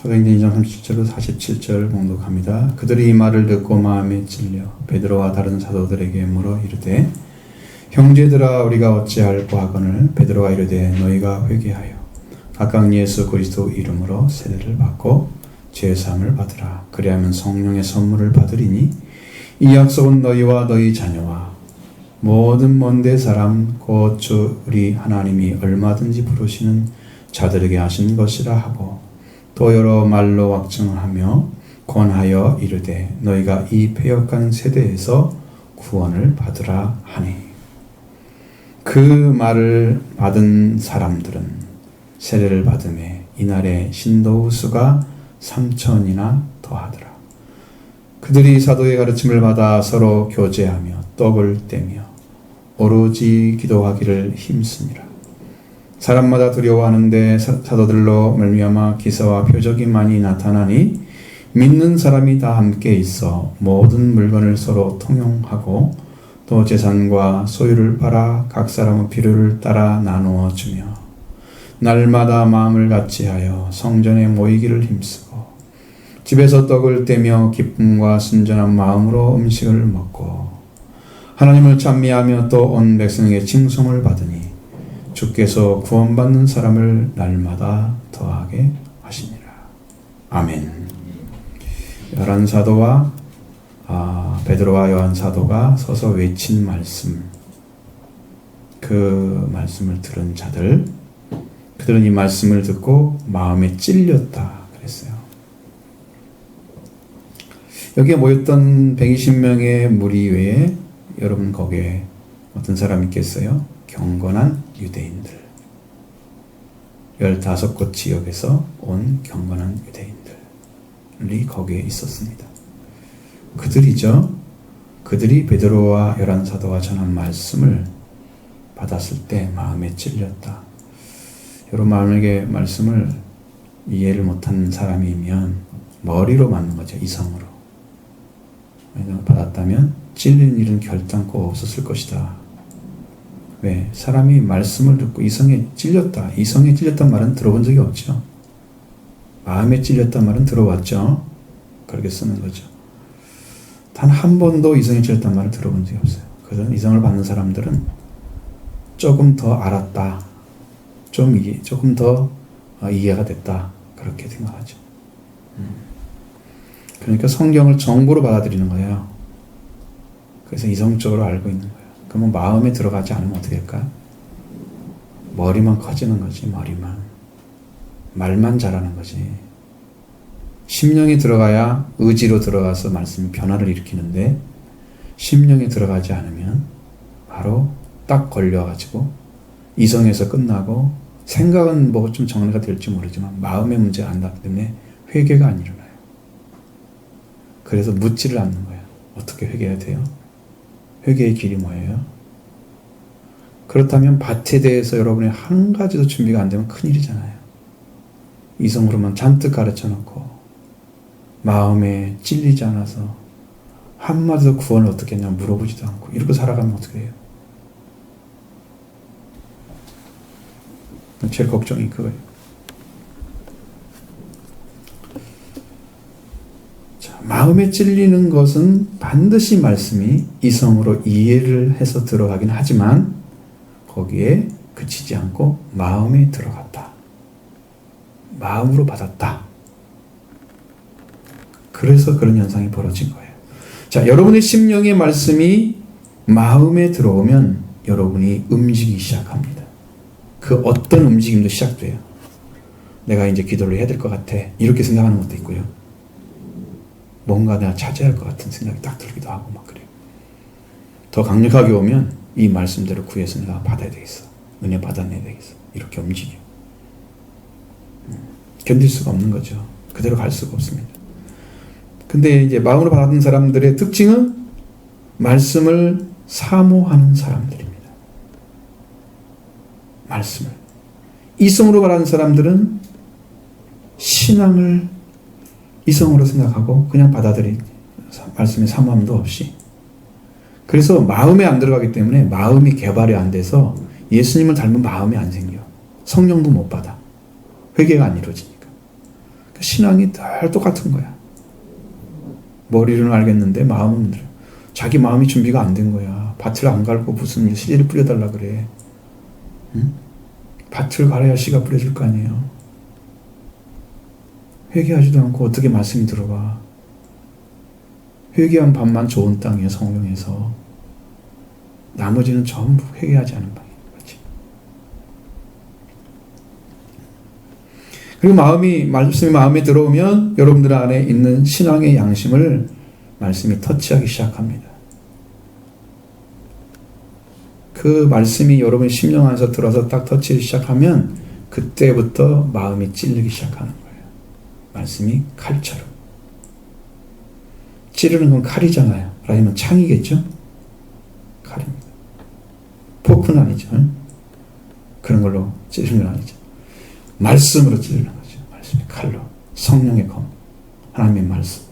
사도행전 2장 37절로 47절 봉독합니다. 그들이 이 말을 듣고 마음에 찔려 베드로와 다른 사도들에게 물어 이르되 형제들아 우리가 어찌할꼬 하거늘 베드로가 이르되 너희가 회개하여 각각 예수 그리스도 이름으로 세례를 받고 죄사함을 받으라. 그리하면 성령의 선물을 받으리니 이 약속은 너희와 너희 자녀와 모든 먼데 사람 곧 주 우리 하나님이 얼마든지 부르시는 자들에게 하신 것이라 하고 또 여러 말로 확증하며 권하여 이르되 너희가 이 패역한 세대에서 구원을 받으라 하니 그 말을 받은 사람들은 세례를 받음에 이날에 신도의 수가 3,000이나 더하더라. 그들이 사도의 가르침을 받아 서로 교제하며 떡을 떼며 오로지 기도하기를 힘쓰니라. 사람마다 두려워하는데 사도들로 말미암아 기사와 표적이 많이 나타나니 믿는 사람이 다 함께 있어 모든 물건을 서로 통용하고 또 재산과 소유를 팔아 각 사람의 필요를 따라 나누어 주며 날마다 마음을 같이하여 성전에 모이기를 힘쓰고 집에서 떡을 떼며 기쁨과 순전한 마음으로 음식을 먹고 하나님을 찬미하며 또 온 백성에게 칭송을 받으니 주께서 구원받는 사람을 날마다 더하게 하시니라. 아멘. 요한 사도와 베드로와 요한 사도가 서서 외친 말씀, 그 말씀을 들은 자들, 그들은 이 말씀을 듣고 마음에 찔렸다 그랬어요. 여기에 모였던 120명의 무리 외에 여러분 거기에 어떤 사람이 있겠어요? 경건한 유대인들, 15곳 지역에서 온 경건한 유대인들이 거기에 있었습니다. 그들이죠. 그들이 베드로와 요한 사도가 전한 말씀을 받았을 때 마음에 찔렸다. 여러분 마음에게 말씀을 이해를 못한 사람이면 머리로 맞는 거죠. 이성으로. 받았다면 찔리는 일은 결단코 없었을 것이다. 왜? 사람이 말씀을 듣고 이성에 찔렸다. 이성에 찔렸단 말은 들어본 적이 없죠. 마음에 찔렸단 말은 들어봤죠. 그렇게 쓰는 거죠. 단 한 번도 이성에 찔렸단 말을 들어본 적이 없어요. 그래서 이성을 받는 사람들은 조금 더 알았다. 조금 더 이해가 됐다. 그렇게 생각하죠. 그러니까 성경을 정보로 받아들이는 거예요. 그래서 이성적으로 알고 있는 거예요. 그러면 마음에 들어가지 않으면 어떻게 될까? 머리만 커지는 거지, 머리만. 말만 잘하는 거지. 심령에 들어가야 의지로 들어가서 말씀이 변화를 일으키는데 심령에 들어가지 않으면 바로 딱 걸려가지고 이성에서 끝나고 생각은 뭐 좀 정리가 될지 모르지만 마음의 문제가 안 나기 때문에 회개가 안 일어나요. 그래서 묻지를 않는 거예요. 어떻게 회개해야 돼요? 회개의 길이 뭐예요? 그렇다면 밭에 대해서 여러분이 한 가지도 준비가 안 되면 큰일이잖아요. 이성으로만 잔뜩 가르쳐 놓고 마음에 찔리지 않아서 한마디도 구원을 어떻게 했냐 물어보지도 않고 이렇게 살아가면 어떻게 해요? 제일 걱정이 그거예요. 자, 마음에 찔리는 것은 반드시 말씀이 이성으로 이해를 해서 들어가긴 하지만 거기에 그치지 않고 마음에 들어갔다. 마음으로 받았다. 그래서 그런 현상이 벌어진 거예요. 자, 여러분의 심령의 말씀이 마음에 들어오면 여러분이 움직이기 시작합니다. 그 어떤 움직임도 시작돼요. 내가 이제 기도를 해야 될 것 같아. 이렇게 생각하는 것도 있고요. 뭔가 내가 찾아야 할 것 같은 생각이 딱 들기도 하고 막 그래요. 더 강력하게 오면 이 말씀대로 구해서 내가 받아야 되겠어. 은혜 받아내야 되겠어. 이렇게 움직여. 견딜 수가 없는 거죠. 그대로 갈 수가 없습니다. 근데 이제 마음으로 받은 사람들의 특징은 말씀을 사모하는 사람들입니다. 말씀을. 이성으로 말하는 사람들은 신앙을 이성으로 생각하고 그냥 받아들인 말씀에 사모함도 없이. 그래서 마음에 안 들어가기 때문에 마음이 개발이 안 돼서 예수님을 닮은 마음이 안 생겨. 성령도 못 받아. 회개가 안 이루어지니까. 신앙이 다 똑같은 거야. 머리로는 알겠는데 마음은 자기 마음이 준비가 안 된 거야. 밭을 안 갈고 무슨 씨를 뿌려달라 그래. 응? 밭을 갈아야 씨가 뿌려질 거 아니에요. 회개하지도 않고 어떻게 말씀이 들어가. 회개한 밭만 좋은 땅이에요. 성령에서. 나머지는 전부 회개하지 않은 방이에요. 그렇지? 그리고 말씀이 마음에 들어오면 여러분들 안에 있는 신앙의 양심을 말씀이 터치하기 시작합니다. 그 말씀이 여러분의 심령 안에서 들어서 딱 터치하기 시작하면 그때부터 마음이 찔리기 시작하는 거예요. 말씀이 칼처럼. 찌르는 건 칼이잖아요. 아니면 창이겠죠? 칼입니다. 포크는 아니죠. 그런 걸로 찌르는 건 아니죠. 말씀으로 찌르는 거죠. 말씀이 칼로. 성령의 검. 하나님의 말씀.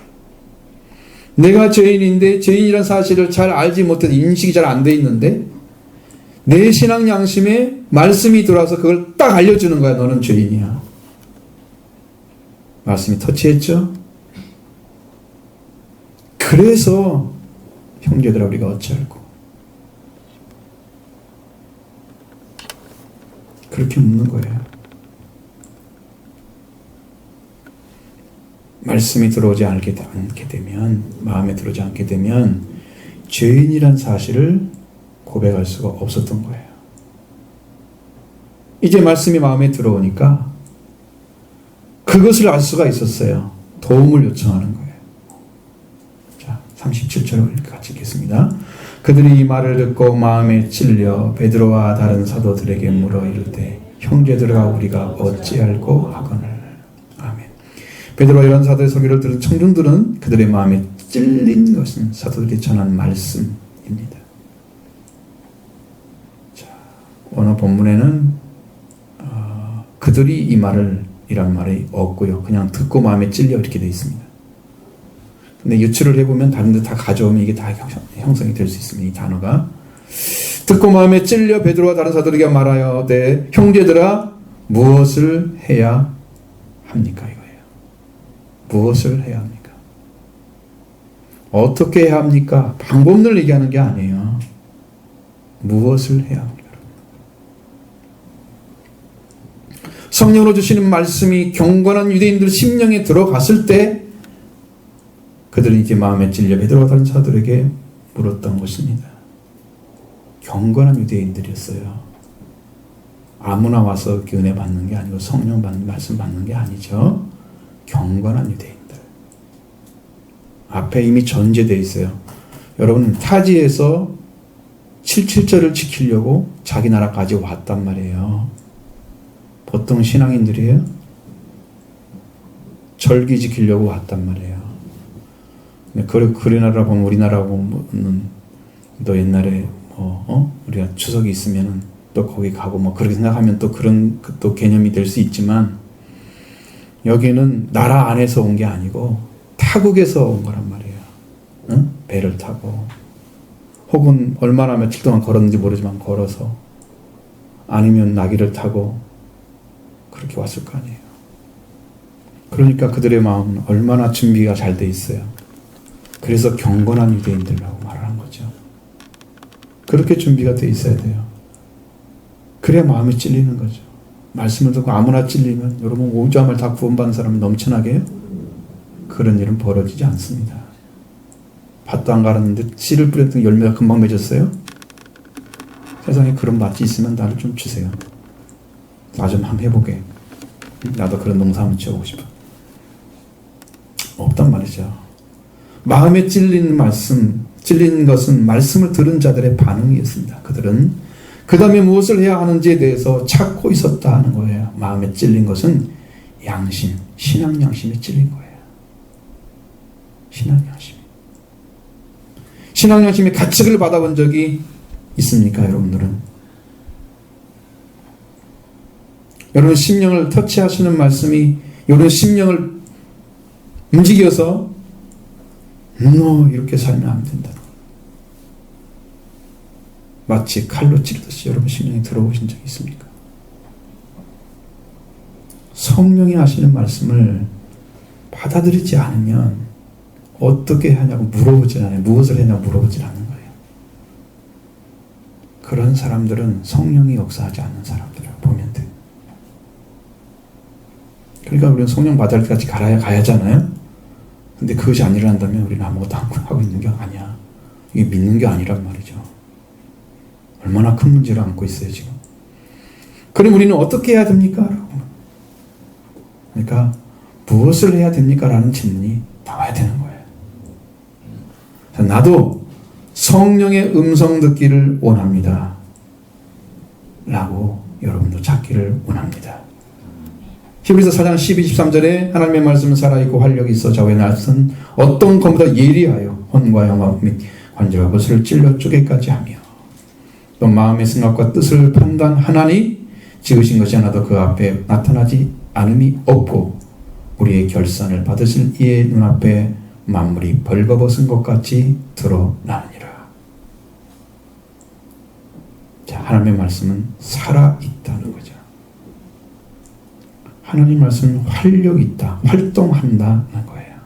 내가 죄인인데 죄인이라는 사실을 잘 알지 못해서 인식이 잘 안 돼 있는데 내 신앙 양심에 말씀이 들어와서 그걸 딱 알려주는 거야. 너는 죄인이야. 말씀이 터치했죠? 그래서 형제들아 우리가 어찌할꼬 그렇게 묻는 거예요. 말씀이 들어오지 않게 되면, 마음에 들어오지 않게 되면 죄인이란 사실을 고백할 수가 없었던 거예요. 이제 말씀이 마음에 들어오니까 그것을 알 수가 있었어요. 도움을 요청하는 거예요. 자, 37절을 같이 읽겠습니다. 그들이 이 말을 듣고 마음에 찔려 베드로와 다른 사도들에게 물어 이르되 형제들아 우리가 어찌할꼬 하거늘. 아멘. 베드로와 이런 사도의 소개를 들은 청중들은 그들의 마음에 찔린 것은 사도들이 전한 말씀입니다. 자, 오늘 본문에는 그들이 이 말을 이란 말이 없고요. 그냥 듣고 마음에 찔려 이렇게 되어 있습니다. 근데 유출을 해보면 다른 데 다 가져오면 이게 다 형성이 될 수 있습니다. 이 단어가. 듣고 마음에 찔려 베드로와 다른 사도에게 말하여 내 형제들아 무엇을 해야 합니까? 이거예요. 무엇을 해야 합니까? 어떻게 해야 합니까? 방법을 얘기하는 게 아니에요. 무엇을 해야 합니까? 성령으로 주시는 말씀이 경건한 유대인들 심령에 들어갔을 때 그들은 이제 마음에 찔려 베드로와 다른 사도들에게 물었던 것입니다. 경건한 유대인들이었어요. 아무나 와서 이렇게 은혜 받는 게 아니고 성령 받는 말씀 받는 게 아니죠. 경건한 유대인들. 앞에 이미 전제되어 있어요. 여러분 타지에서 7.7절을 지키려고 자기 나라까지 왔단 말이에요. 보통 신앙인들이에요. 절기 지키려고 왔단 말이에요. 그 나라 보면 우리나라 보면 또 옛날에 우리가 추석이 있으면은 또 거기 가고 뭐 그렇게 생각하면 또 그런 또 개념이 될 수 있지만 여기는 나라 안에서 온 게 아니고 타국에서 온 거란 말이에요. 응? 배를 타고 혹은 얼마나 며칠 동안 걸었는지 모르지만 걸어서 아니면 나귀를 타고 그렇게 왔을 거 아니에요. 그러니까 그들의 마음은 얼마나 준비가 잘 돼 있어요. 그래서 경건한 유대인들이라고 말을 한 거죠. 그렇게 준비가 돼 있어야 돼요. 그래야 마음이 찔리는 거죠. 말씀을 듣고 아무나 찔리면 여러분 오자마자 다 구원받는 사람이 넘쳐나게 해요? 그런 일은 벌어지지 않습니다. 밭도 안 갈았는데 씨를 뿌렸더니 열매가 금방 맺었어요? 세상에 그런 밭이 있으면 나를 좀 주세요. 나 좀 한번 해보게. 나도 그런 농사 한번 지어보고 싶어. 없단 말이죠. 마음에 찔린 것은 말씀을 들은 자들의 반응이었습니다. 그들은 그 다음에 무엇을 해야 하는지에 대해서 찾고 있었다 하는 거예요. 마음에 찔린 것은 양심, 신앙 양심에 찔린 거예요. 신앙 양심. 신앙 양심의 가책을 받아본 적이 있습니까, 여러분들은? 여러분 심령을 터치하시는 말씀이 여러분 심령을 움직여서 너 이렇게 살면 안 된다. 마치 칼로 찌르듯이 여러분 심령에 들어오신 적이 있습니까? 성령이 하시는 말씀을 받아들이지 않으면 어떻게 하냐고 물어보질 않아요. 무엇을 했냐고 물어보질 않는 거예요. 그런 사람들은 성령이 역사하지 않는 사람들이라고 보면 돼요. 그러니까 우리는 성령 받을 때까지 가야잖아요. 근데 그것이 안 일어난다면 우리는 아무것도 하고 있는 게 아니야. 이게 믿는 게 아니란 말이죠. 얼마나 큰 문제를 안고 있어요 지금. 그럼 우리는 어떻게 해야 됩니까? 그러니까 무엇을 해야 됩니까? 라는 질문이 나와야 되는 거예요. 나도 성령의 음성 듣기를 원합니다. 라고 여러분도 찾기를 원합니다. 히브리서 4장 12, 13절에 하나님의 말씀은 살아있고 활력이 있어 좌우의 날선 어떤 검보다 예리하여 혼과 영과 및 관절과 것을 찔러 쪼개까지 하며 또 마음의 생각과 뜻을 판단하나니 지으신 것이 하나도 그 앞에 나타나지 않음이 없고 우리의 결산을 받으실 이의 눈앞에 만물이 벌거벗은 것 같이 드러나느니라. 자, 하나님의 말씀은 살아있다는 거죠. 하나님 말씀은 활력이 있다, 활동한다는 거예요.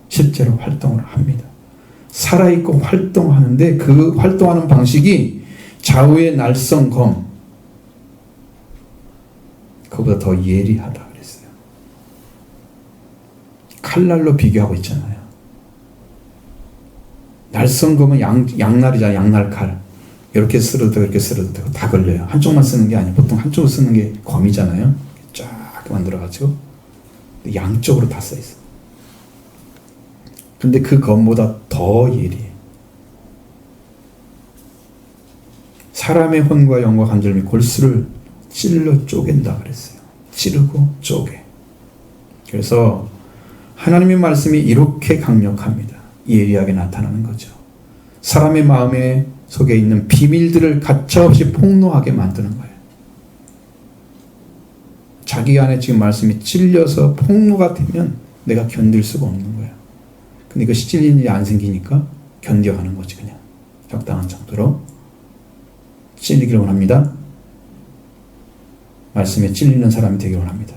실제로 활동을 합니다. 살아있고 활동하는데 그 활동하는 방식이 좌우의 날선 검, 그보다 더 예리하다 그랬어요. 칼날로 비교하고 있잖아요. 날선 검은 양날이잖아요. 양날칼. 이렇게 쓸어도 되고 이렇게 쓸어도 되고 다 걸려요. 한쪽만 쓰는 게 아니고 보통 한쪽으로 쓰는 게 검이잖아요. 쫙 만들어가지고 양쪽으로 다 써있어. 근데 그 검보다 더 예리해. 사람의 혼과 영과 관절 및 골수를 찔러 쪼갠다 그랬어요. 찌르고 쪼개. 그래서 하나님의 말씀이 이렇게 강력합니다. 예리하게 나타나는 거죠. 사람의 마음에 속에 있는 비밀들을 가차없이 폭로하게 만드는 거예요. 자기 안에 지금 말씀이 찔려서 폭로가 되면 내가 견딜 수가 없는 거예요. 근데 이것이 찔리는 일이 안 생기니까 견뎌가는 거지. 그냥 적당한 정도로 찔리기를 원합니다. 말씀에 찔리는 사람이 되기를 원합니다.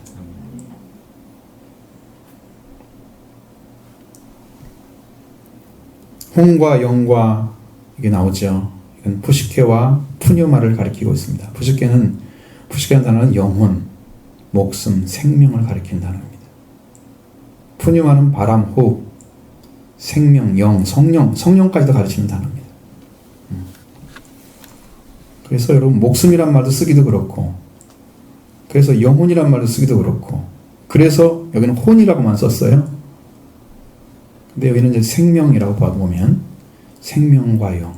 혼과 영과 이게 나오죠. 이건 푸시케와 푸뉴마를 가리키고 있습니다. 푸시케라는 단어는 영혼, 목숨, 생명을 가리키는 단어입니다. 푸뉴마는 바람, 호흡, 생명, 영, 성령까지도 가르치는 단어입니다. 그래서 여러분 목숨이란 말도 쓰기도 그렇고, 그래서 영혼이란 말도 쓰기도 그렇고, 그래서 여기는 혼이라고만 썼어요. 근데 여기는 이제 생명이라고 보면 생명과 영,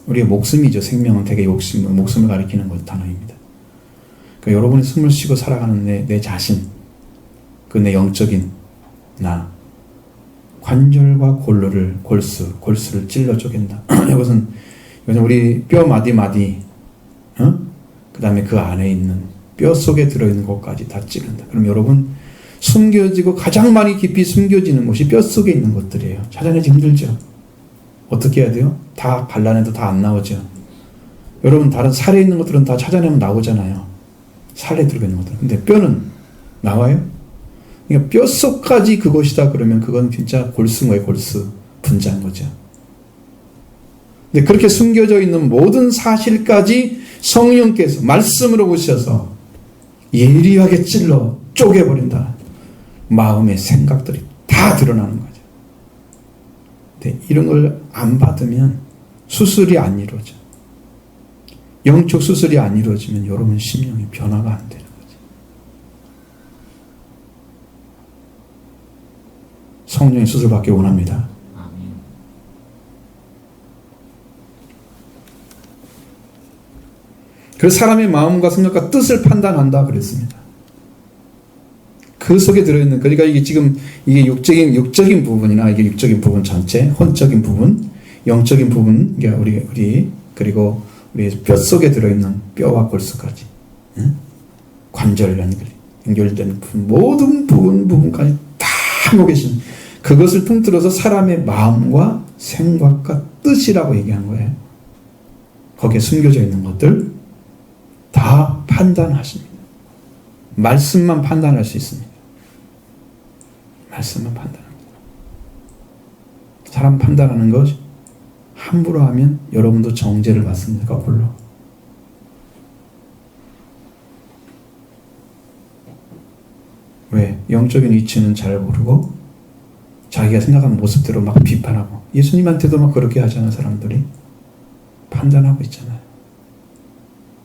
우리의 목숨이죠. 생명은 되게 목숨을 가리키는 단어입니다. 그러니까 여러분이 숨을 쉬고 살아가는 내 자신, 그 내 영적인 나, 관절과 골수를 찔러 쪼갠다. 이것은 우리 뼈 마디, 그 다음에 그 안에 있는 뼈 속에 들어있는 것까지 다 찌른다. 그럼 여러분 숨겨지고 가장 많이 깊이 숨겨지는 것이 뼈 속에 있는 것들이에요. 찾아내기 힘들죠. 어떻게 해야 돼요? 다 갈라내도 다 안 나오죠. 여러분 다른 살에 있는 것들은 다 찾아내면 나오잖아요. 살에 들어있는 것들은. 근데 뼈는 나와요? 그러니까 뼛속까지 그것이다 그러면 그건 진짜 골수인 거예요. 골수. 분자인 거죠. 근데 그렇게 숨겨져 있는 모든 사실까지 성령께서 말씀으로 오셔서 예리하게 찔러 쪼개버린다. 마음의 생각들이 다 드러나는 거죠. 근데 이런 걸 안 받으면 수술이 안 이루어져. 영적 수술이 안 이루어지면 여러분 심령이 변화가 안 되는 거죠. 성령의 수술받기 원합니다. 그 사람의 마음과 생각과 뜻을 판단한다 그랬습니다. 그 속에 들어있는, 그러니까 이게 지금 이게 육적인 부분이나 이게 육적인 부분 전체, 혼적인 부분, 영적인 부분, 우리 그리고 우리 뼈 속에 들어있는 뼈와 골수까지, 관절 연결된 모든 부분까지 다 하고 계신 그것을 통틀어서 사람의 마음과 생각과 뜻이라고 얘기한 거예요. 거기에 숨겨져 있는 것들 다 판단하십니다. 말씀만 판단할 수 있습니다. 말씀은 판단합니다. 사람 판단하는 것 함부로 하면 여러분도 정죄를 받습니다. 거꾸로. 왜? 영적인 위치는 잘 모르고 자기가 생각하는 모습대로 막 비판하고, 예수님한테도 막 그렇게 하잖아요. 사람들이 판단하고 있잖아요.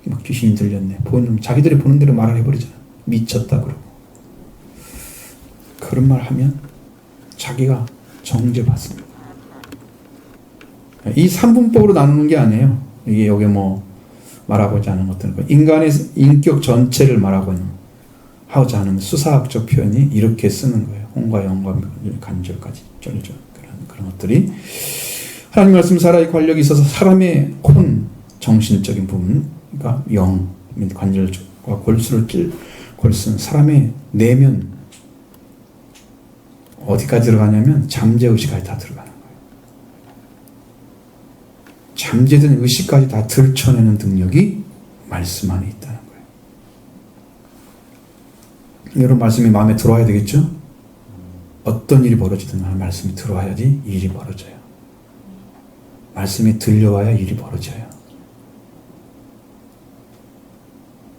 막 귀신이 들렸네, 자기들이 보는 대로 말을 해버리잖아요. 미쳤다 그러고. 그런 말 하면 자기가 정죄받습니다. 이 3분법으로 나누는 게 아니에요. 이게 여기 뭐 말하고자 하는 것들은 인간의 인격 전체를 하고자 하는 수사학적 표현이 이렇게 쓰는 거예요. 혼과 영과 간절까지 쩔죠. 그런 것들이 하나님 말씀 살아의 관력이 있어서 사람의 혼, 정신적인 부분, 그러니까 영, 관절과 골수는 사람의 내면 어디까지 들어가냐면 잠재의식까지 다 들어가는 거예요. 잠재된 의식까지 다 들춰내는 능력이 말씀 안에 있다는 거예요. 여러분 말씀이 마음에 들어와야 되겠죠? 어떤 일이 벌어지든 간에 말씀이 들어와야지 일이 벌어져요. 말씀이 들려와야 일이 벌어져요.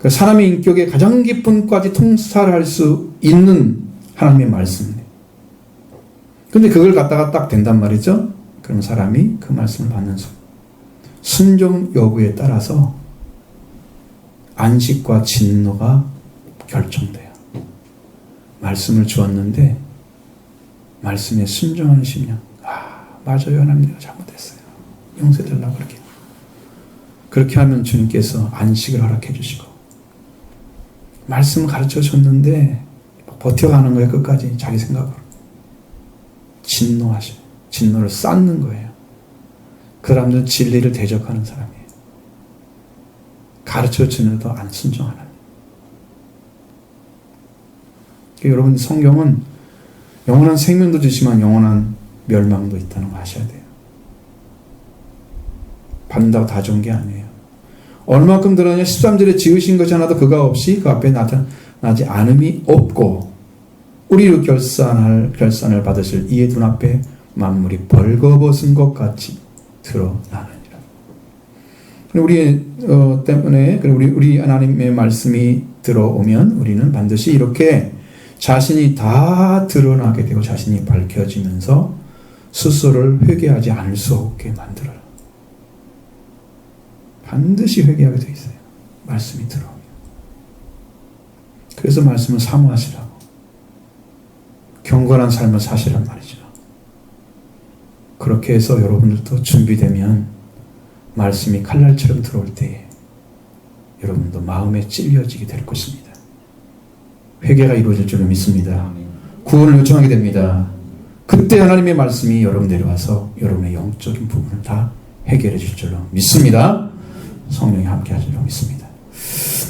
그 사람의 인격의 가장 깊은까지 통찰을 할 수 있는 하나님의 말씀이에요. 근데 그걸 갖다가 딱 된단 말이죠. 그럼 사람이 그 말씀을 받는 순종 여부에 따라서 안식과 진노가 결정돼요. 말씀을 주었는데 말씀에 순종하는 심령, 맞아요, 하나님 내가 잘못했어요, 용서해달라고 그렇게 하면 주님께서 안식을 허락해 주시고, 말씀을 가르쳐 줬는데 버텨가는 거예요. 끝까지 자기 생각으로. 진노를 쌓는 거예요. 그 사람들은 진리를 대적하는 사람이에요. 가르쳐 주는데도 안 순종하는. 여러분, 성경은 영원한 생명도 주시지만 영원한 멸망도 있다는 거 아셔야 돼요. 받는다고 다 좋은 게 아니에요. 얼마큼 들었냐? 13절에 지으신 것이 하나도 그가 없이 그 앞에 나타나지 않음이 없고 우리로 결산을 받으실 이의 눈앞에 만물이 벌거벗은 것 같이 드러나느니라. 우리 때문에 우리 하나님의 말씀이 들어오면 우리는 반드시 이렇게 자신이 다 드러나게 되고 자신이 밝혀지면서 스스로를 회개하지 않을 수 없게 만들어요. 반드시 회개하게 되어 있어요. 말씀이 들어오면. 그래서 말씀을 사모하시라고. 경건한 삶을 사시란 말이죠. 그렇게 해서 여러분들도 준비되면 말씀이 칼날처럼 들어올 때에 여러분도 마음에 찔려지게 될 것입니다. 회개가 이루어질 줄로 믿습니다. 구원을 요청하게 됩니다. 그때 하나님의 말씀이 여러분 내려와서 여러분의 영적인 부분을 다 해결해 줄 줄로 믿습니다. 성령이 함께 하실 줄로 믿습니다.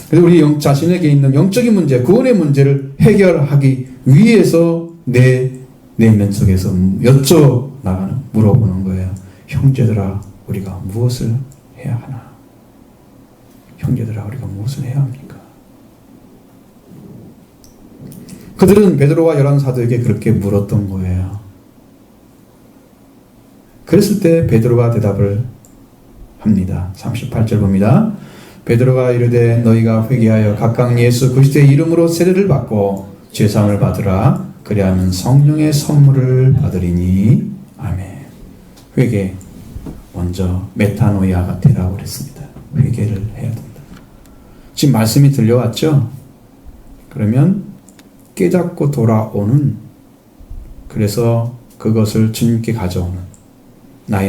그래서 우리 자신에게 있는 영적인 문제, 구원의 문제를 해결하기 위해서 내 내면 속에서 물어보는 거예요. 형제들아, 우리가 무엇을 해야 하나? 형제들아, 우리가 무엇을 해야 합니까? 그들은 베드로와 열한 사도에게 그렇게 물었던 거예요. 그랬을 때 베드로가 대답을 합니다. 38절 봅니다. 베드로가 이르되 너희가 회개하여 각각 예수 그리스도의 이름으로 세례를 받고 죄사함을 받으라. 그리하면 성령의 선물을 받으리니. 아멘. 회개, 먼저 메타노이아가 되라고 그랬습니다. 회개를 해야 된다. 지금 말씀이 들려왔죠? 그러면 깨닫고 돌아오는, 그래서 그것을 주님께 가져오는, 나의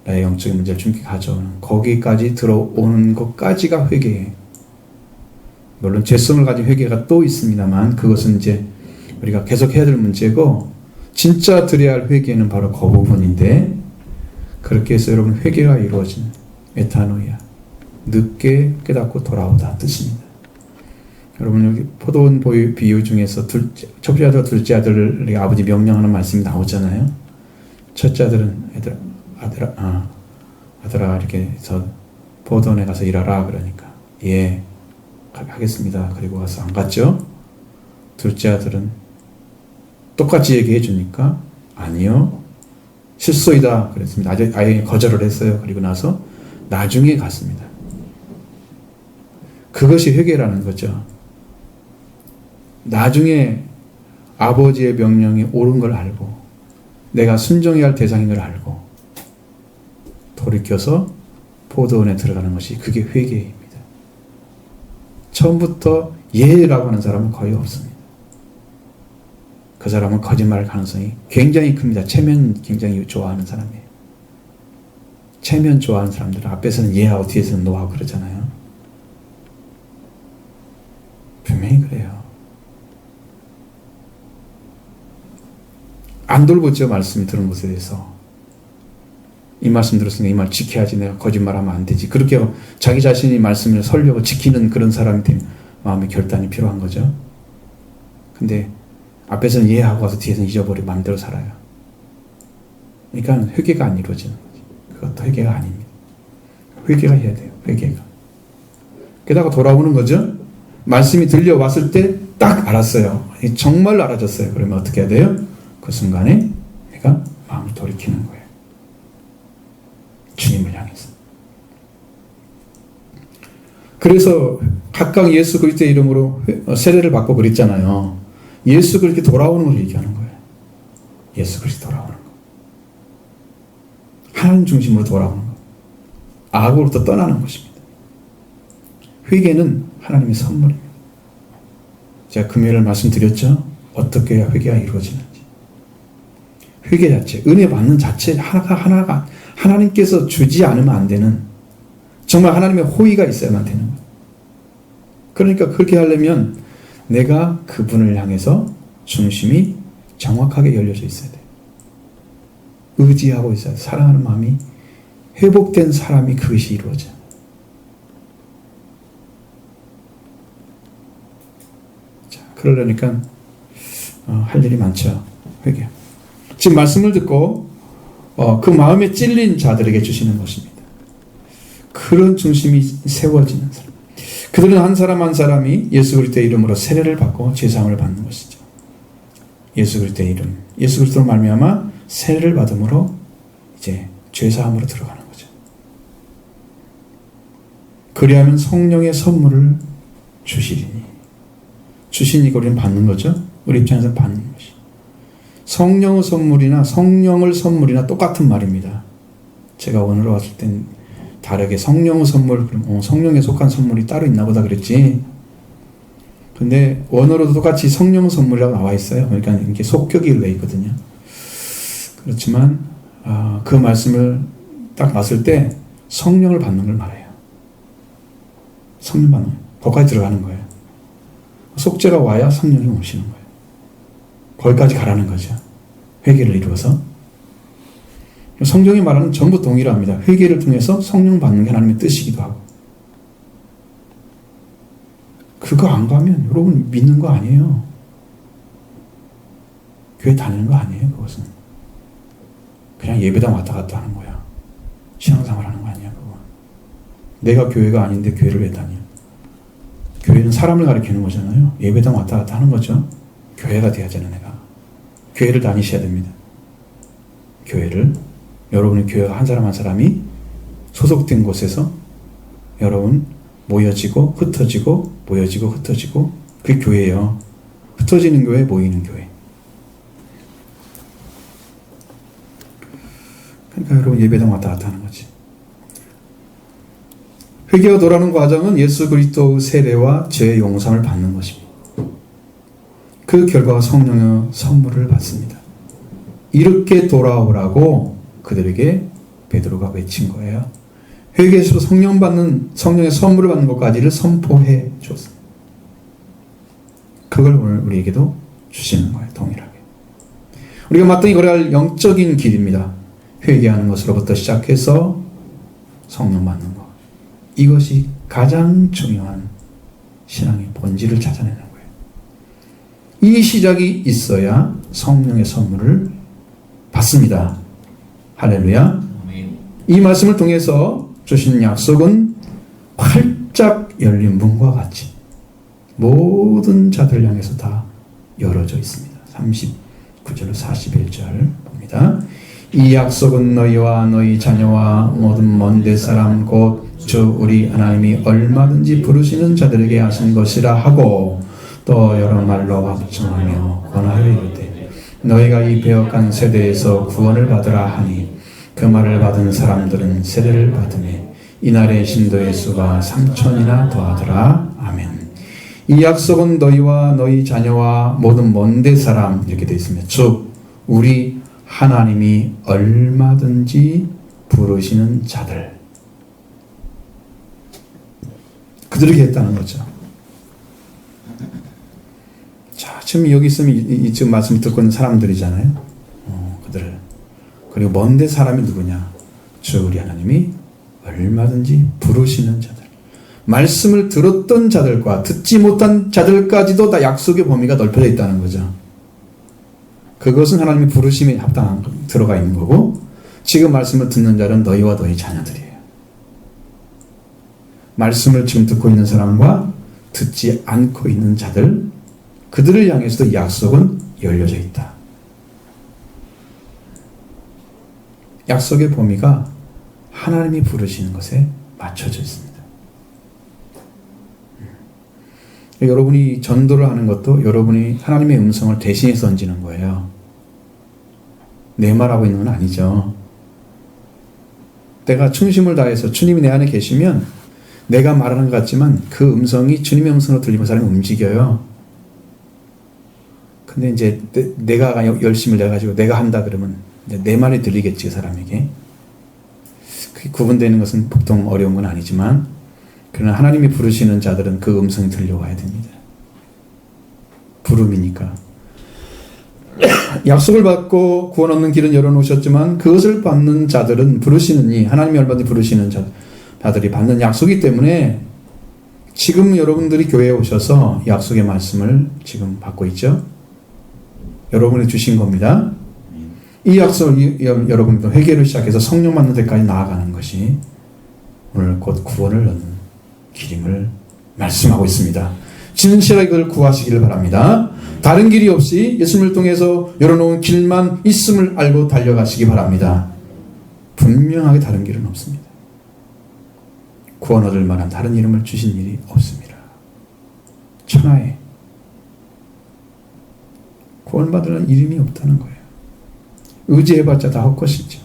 영적인 문제를 주님께 가져오는, 거기까지 들어오는 것까지가 회개예요. 물론 죄성을 가진 회개가 또 있습니다만 그것은 이제 우리가 계속 해야 될 문제고, 진짜 드려야 할 회개는 바로 그 부분인데, 그렇게 해서 여러분 회개가 이루어지는 메타노이아, 늦게 깨닫고 돌아오다 뜻입니다. 여러분 여기 포도원 비유 중에서 첫째 아들과 둘째 아들에게 아버지 명령하는 말씀이 나오잖아요. 첫째 아들은 아들아 이렇게 해서 포도원에 가서 일하라 그러니까 예 하겠습니다. 그리고 와서 안 갔죠. 둘째 아들은 똑같이 얘기해 주니까 아니요. 실소이다. 그랬습니다. 아예 거절을 했어요. 그리고 나서 나중에 갔습니다. 그것이 회개라는 거죠. 나중에 아버지의 명령이 옳은 걸 알고 내가 순종해야 할 대상인 걸 알고 돌이켜서 포도원에 들어가는 것이 그게 회개입니다. 처음부터 예라고 하는 사람은 거의 없습니다. 그 사람은 거짓말할 가능성이 굉장히 큽니다. 체면 굉장히 좋아하는 사람이에요. 체면 좋아하는 사람들 앞에서는 예하고 뒤에서는 노하고 그러잖아요. 분명히 그래요. 안 돌보죠. 말씀이 들은 것에 대해서. 이 말씀 들었으니까 이 말 지켜야지. 내가 거짓말하면 안 되지. 그렇게 자기 자신이 말씀을 설려고 지키는 그런 사람이 되면 마음의 결단이 필요한 거죠. 근데 앞에서는 이해하고 와서 뒤에서는 잊어버리고 마음대로 살아요. 그러니까 회개가 안 이루어지는 거지. 그것도 회개가 아닙니다. 회개가 해야 돼요. 회개가. 게다가 돌아오는 거죠. 말씀이 들려왔을 때 딱 알았어요. 정말 알아졌어요. 그러면 어떻게 해야 돼요? 그 순간에 내가 마음을 돌이키는 거예요. 주님을 향해서. 그래서 각각 예수 그리스도의 이름으로 세례를 받고 그랬잖아요. 예수 그리스도 돌아오는 걸 얘기하는 거예요. 예수 그리스도 돌아오는 거. 하나님 중심으로 돌아오는 거. 악으로부터 떠나는 것입니다. 회개는 하나님의 선물입니다. 제가 금요일에 말씀드렸죠. 어떻게 해야 회개가 이루어지는지. 회개 자체, 은혜 받는 자체 하나가 하나님께서 주지 않으면 안 되는, 정말 하나님의 호의가 있어야만 되는 거예요. 그러니까 그렇게 하려면 내가 그분을 향해서 중심이 정확하게 열려져 있어야 돼요. 의지하고 있어야 돼요. 사랑하는 마음이 회복된 사람이 그것이 이루어져요. 자, 그러려니까 할 일이 많죠. 회개. 지금 말씀을 듣고 그 마음에 찔린 자들에게 주시는 것입니다. 그런 중심이 세워지는 사람. 그들은 한 사람 한 사람이 예수 그리스도의 이름으로 세례를 받고 죄사함을 받는 것이죠. 예수 그리스도의 이름, 예수 그리스도로 말미암아 세례를 받음으로 이제 죄사함으로 들어가는 거죠. 그리하면 성령의 선물을 주시리니. 주시니까 우리는 받는 거죠. 우리 입장에서는 받는 것이. 성령의 선물이나 성령을 선물이나 똑같은 말입니다. 제가 오늘 왔을 땐 다르게 성령의 선물, 성령에 속한 선물이 따로 있나 보다 그랬지. 근데 원어로도 똑같이 성령의 선물이라고 나와 있어요. 그러니까 이게 속격이 돼 있거든요. 그렇지만 그 말씀을 딱 봤을 때 성령을 받는 걸 말해요. 성령 받는 거예요. 거기까지 들어가는 거예요. 속죄가 와야 성령이 오시는 거예요. 거기까지 가라는 거죠. 회개를 이루어서. 성경이 말하는 전부 동일합니다. 회개를 통해서 성령 받는 게 하나님의 뜻이기도 하고. 그거 안 가면 여러분 믿는 거 아니에요. 교회 다니는 거 아니에요. 그것은 그냥 예배당 왔다 갔다 하는 거야. 신앙생활 하는 거 아니야. 그거. 내가 교회가 아닌데 교회를 왜 다녀? 교회는 사람을 가리키는 거잖아요. 예배당 왔다 갔다 하는 거죠. 교회가 돼야잖아요. 내가 교회를 다니셔야 됩니다. 교회를, 여러분의 교회가 한 사람 한 사람이 소속된 곳에서 여러분 모여지고 흩어지고 모여지고 흩어지고, 그게 교회예요. 흩어지는 교회, 모이는 교회. 그러니까 여러분 예배당 왔다 갔다 하는 거지. 회개가 돌아오는 과정은 예수 그리스도의 세례와 죄의 용서를 받는 것입니다. 그 결과 성령의 선물을 받습니다. 이렇게 돌아오라고 그들에게 베드로가 외친 거예요. 회개에서 성령의 선물을 받는 것까지를 선포해 줬습니다. 그걸 오늘 우리에게도 주시는 거예요. 동일하게. 우리가 마땅히 걸어야 할 영적인 길입니다. 회개하는 것으로부터 시작해서 성령 받는 것. 이것이 가장 중요한 신앙의 본질을 찾아내는 거예요. 이 시작이 있어야 성령의 선물을 받습니다. 할렐루야. 이 말씀을 통해서 주신 약속은 활짝 열린 문과 같이 모든 자들 향해서 다 열어져 있습니다. 49절 41절 봅니다. 이 약속은 너희와 너희 자녀와 모든 먼데 사람 곧 주 우리 하나님이 얼마든지 부르시는 자들에게 하신 것이라 하고 또 여러 말로 확증하며 권하여 이르되 너희가 이 배역한 세대에서 구원을 받으라 하니 그 말을 받은 사람들은 세례를 받으매 이날의 신도의 수가 3,000이나 더하더라. 아멘. 이 약속은 너희와 너희 자녀와 모든 먼데 사람 이렇게 되어 있습니다. 즉 우리 하나님이 얼마든지 부르시는 자들 그들에게 했다는 거죠. 자, 지금 여기 있으면 지금 말씀 듣고 있는 사람들이잖아요. 그들. 그리고 먼데 사람이 누구냐? 주 우리 하나님이 얼마든지 부르시는 자들. 말씀을 들었던 자들과 듣지 못한 자들까지도 다 약속의 범위가 넓혀져 있다는 거죠. 그것은 하나님의 부르심에 합당한 들어가 있는 거고 지금 말씀을 듣는 자는 너희와 너희 자녀들이에요. 말씀을 지금 듣고 있는 사람과 듣지 않고 있는 자들 그들을 향해서도 약속은 열려져 있다. 약속의 범위가 하나님이 부르시는 것에 맞춰져 있습니다. 여러분이 전도를 하는 것도 여러분이 하나님의 음성을 대신해서 던지는 거예요. 내 말하고 있는 건 아니죠. 내가 충심을 다해서 주님이 내 안에 계시면 내가 말하는 것 같지만 그 음성이 주님의 음성으로 들리면 사람이 움직여요. 근데 이제 내가 열심을 내가지고 내가 한다 그러면 이제 내 말이 들리겠지, 그 사람에게. 그게 구분되는 것은 보통 어려운 건 아니지만 그러나 하나님이 부르시는 자들은 그 음성이 들려와야 됩니다. 부름이니까. 약속을 받고 구원 얻는 길은 열어놓으셨지만 그것을 받는 자들은 부르시는 이 하나님이 얼마든지 부르시는 자들이 받는 약속이기 때문에 지금 여러분들이 교회에 오셔서 약속의 말씀을 지금 받고 있죠. 여러분이 주신 겁니다. 이 약속을 여러분도 회개를 시작해서 성령 받는 데까지 나아가는 것이 오늘 곧 구원을 얻는 길임을 말씀하고 있습니다. 진실하게 그걸 구하시기를 바랍니다. 다른 길이 없이 예수님을 통해서 열어놓은 길만 있음을 알고 달려가시기 바랍니다. 분명하게 다른 길은 없습니다. 구원 얻을 만한 다른 이름을 주신 일이 없습니다. 천하에 구원받으려는 이름이 없다는 거예요. 의지해봤자 다 헛것이죠.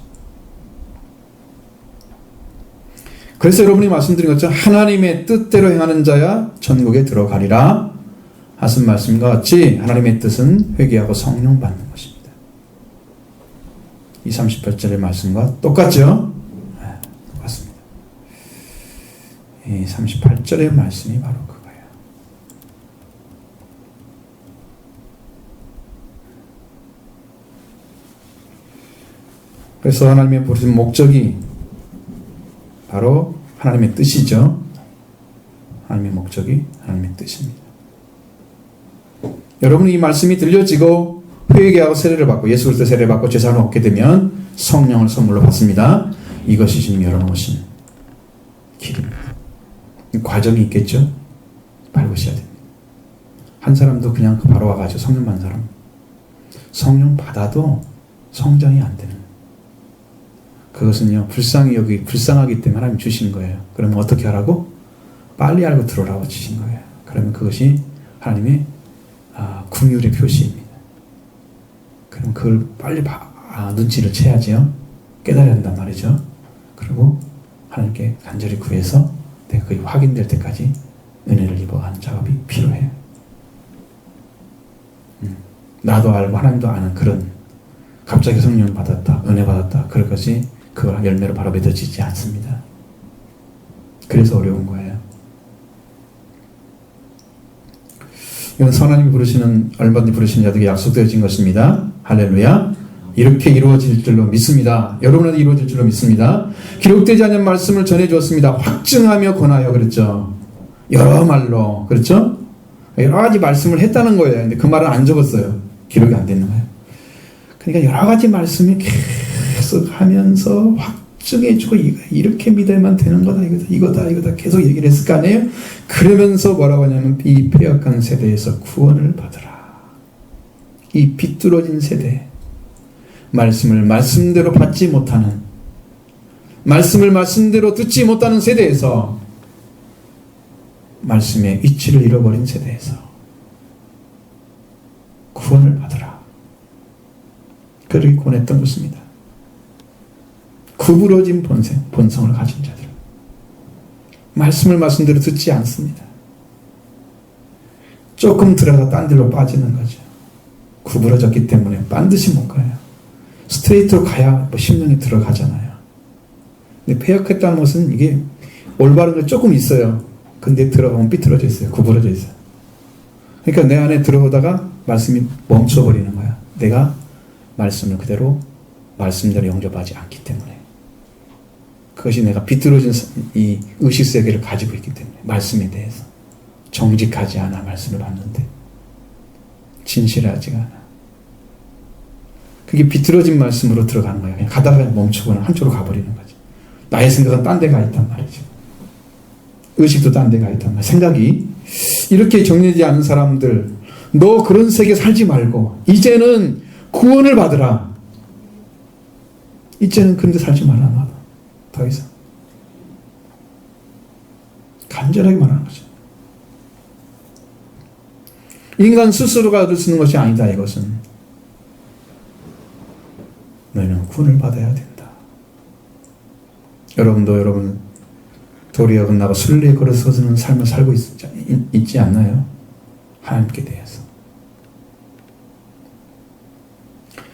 그래서 여러분이 말씀드린 것처럼 하나님의 뜻대로 행하는 자야 천국에 들어가리라 하신 말씀과 같이 하나님의 뜻은 회개하고 성령 받는 것입니다. 이 38절의 말씀과 똑같죠? 네, 똑같습니다. 이 38절의 말씀이 바로 그거예요. 그래서 하나님의 부르신 목적이 바로 하나님의 뜻이죠. 하나님의 목적이 하나님의 뜻입니다. 여러분이 이 말씀이 들려지고 회개하고 세례를 받고 예수 그리스도 세례를 받고 죄사함을 얻게 되면 성령을 선물로 받습니다. 이것이 주님이 열어놓으신 길입니다. 과정이 있겠죠? 밟으셔야 됩니다. 한 사람도 그냥 바로 와가지고 성령 받는 사람 성령 받아도 성장이 안 되는 그것은요 불쌍하기 때문에 하나님 주신 거예요. 그러면 어떻게 하라고? 빨리 알고 들어라고 주신 거예요. 그러면 그것이 하나님의 긍휼의 표시입니다. 그럼 그걸 빨리 눈치를 채야지요. 깨달아야 된단 말이죠. 그리고 하나님께 간절히 구해서 내가 그게 확인될 때까지 은혜를 입어가는 작업이 필요해요. 나도 알고 하나님도 아는 그런 갑자기 성령 받았다, 은혜 받았다 그럴 것이 그걸 열매로 바로 맺어지지 않습니다. 그래서 어려운 거예요. 이건 하나님이 부르시는 얼마든지 부르시는 자들에게 약속되어진 것입니다. 할렐루야. 이렇게 이루어질 줄로 믿습니다. 여러분한테 이루어질 줄로 믿습니다. 기록되지 않은 말씀을 전해주었습니다. 확증하며 권하여 그랬죠. 여러 말로 그렇죠? 여러 가지 말씀을 했다는 거예요. 근데 그 말은 안 적었어요. 기록이 안 되는 거예요. 그러니까 여러 가지 말씀이 계속 하면서 확증해주고 이렇게 믿어야만 되는 거다 이거다 계속 얘기를 했을 거 아니에요. 그러면서 뭐라고 하냐면 이 패역한 세대에서 구원을 받으라. 이 비뚤어진 세대, 말씀을 말씀대로 받지 못하는, 말씀을 말씀대로 듣지 못하는 세대에서, 말씀의 위치를 잃어버린 세대에서 구원을 받으라. 그렇게 권했던 것입니다. 구부러진 본성을 가진 자들, 말씀을 말씀대로 듣지 않습니다. 조금 들어가 딴 데로 빠지는 거죠. 구부러졌기 때문에 반드시 못 가요. 스트레이트로 가야 심령이 들어가잖아요. 근데 폐역했다는 것은 이게 올바른 거 조금 있어요. 근데 들어가면 삐뚤어져 있어요. 구부러져 있어요. 그러니까 내 안에 들어오다가 말씀이 멈춰버리는 거야. 내가 말씀을 그대로 말씀대로 영접하지 않기 때문에. 그것이 내가 비뚤어진 이 의식세계를 가지고 있기 때문에, 말씀에 대해서 정직하지 않아 말씀을 받는데 진실하지가 않아. 그게 비뚤어진 말씀으로 들어가는 거야. 그냥 가다가 멈추거나 한쪽으로 가버리는 거지. 나의 생각은 딴 데가 있단 말이죠. 의식도 딴 데가 있단 말이야. 생각이. 이렇게 정리되지 않은 사람들, 너 그런 세계 살지 말고 이제는 구원을 받으라. 이제는 그런 데 살지 말라. 나도 더 이상. 간절하게 말하는 거죠. 인간 스스로가 얻을 수 있는 것이 아니다. 이것은 너희는 구원을 받아야 된다. 여러분도 여러분 도리어 끝나고 순리에 걸어서는 삶을 살고 있지 않나요? 하나님께 대해서.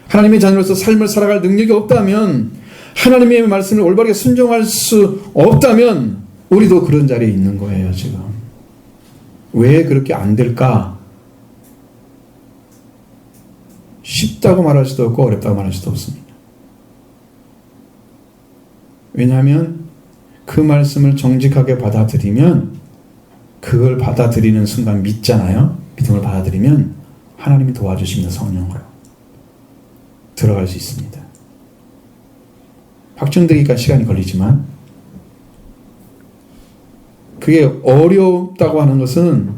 하나님의 자녀로서 삶을 살아갈 능력이 없다면, 하나님의 말씀을 올바르게 순종할 수 없다면 우리도 그런 자리에 있는 거예요. 지금 왜 그렇게 안 될까? 쉽다고 말할 수도 없고 어렵다고 말할 수도 없습니다. 왜냐하면 그 말씀을 정직하게 받아들이면, 그걸 받아들이는 순간 믿잖아요. 믿음을 받아들이면 하나님이 도와주십니다. 성령으로 들어갈 수 있습니다. 확정되기까지 시간이 걸리지만, 그게 어렵다고 하는 것은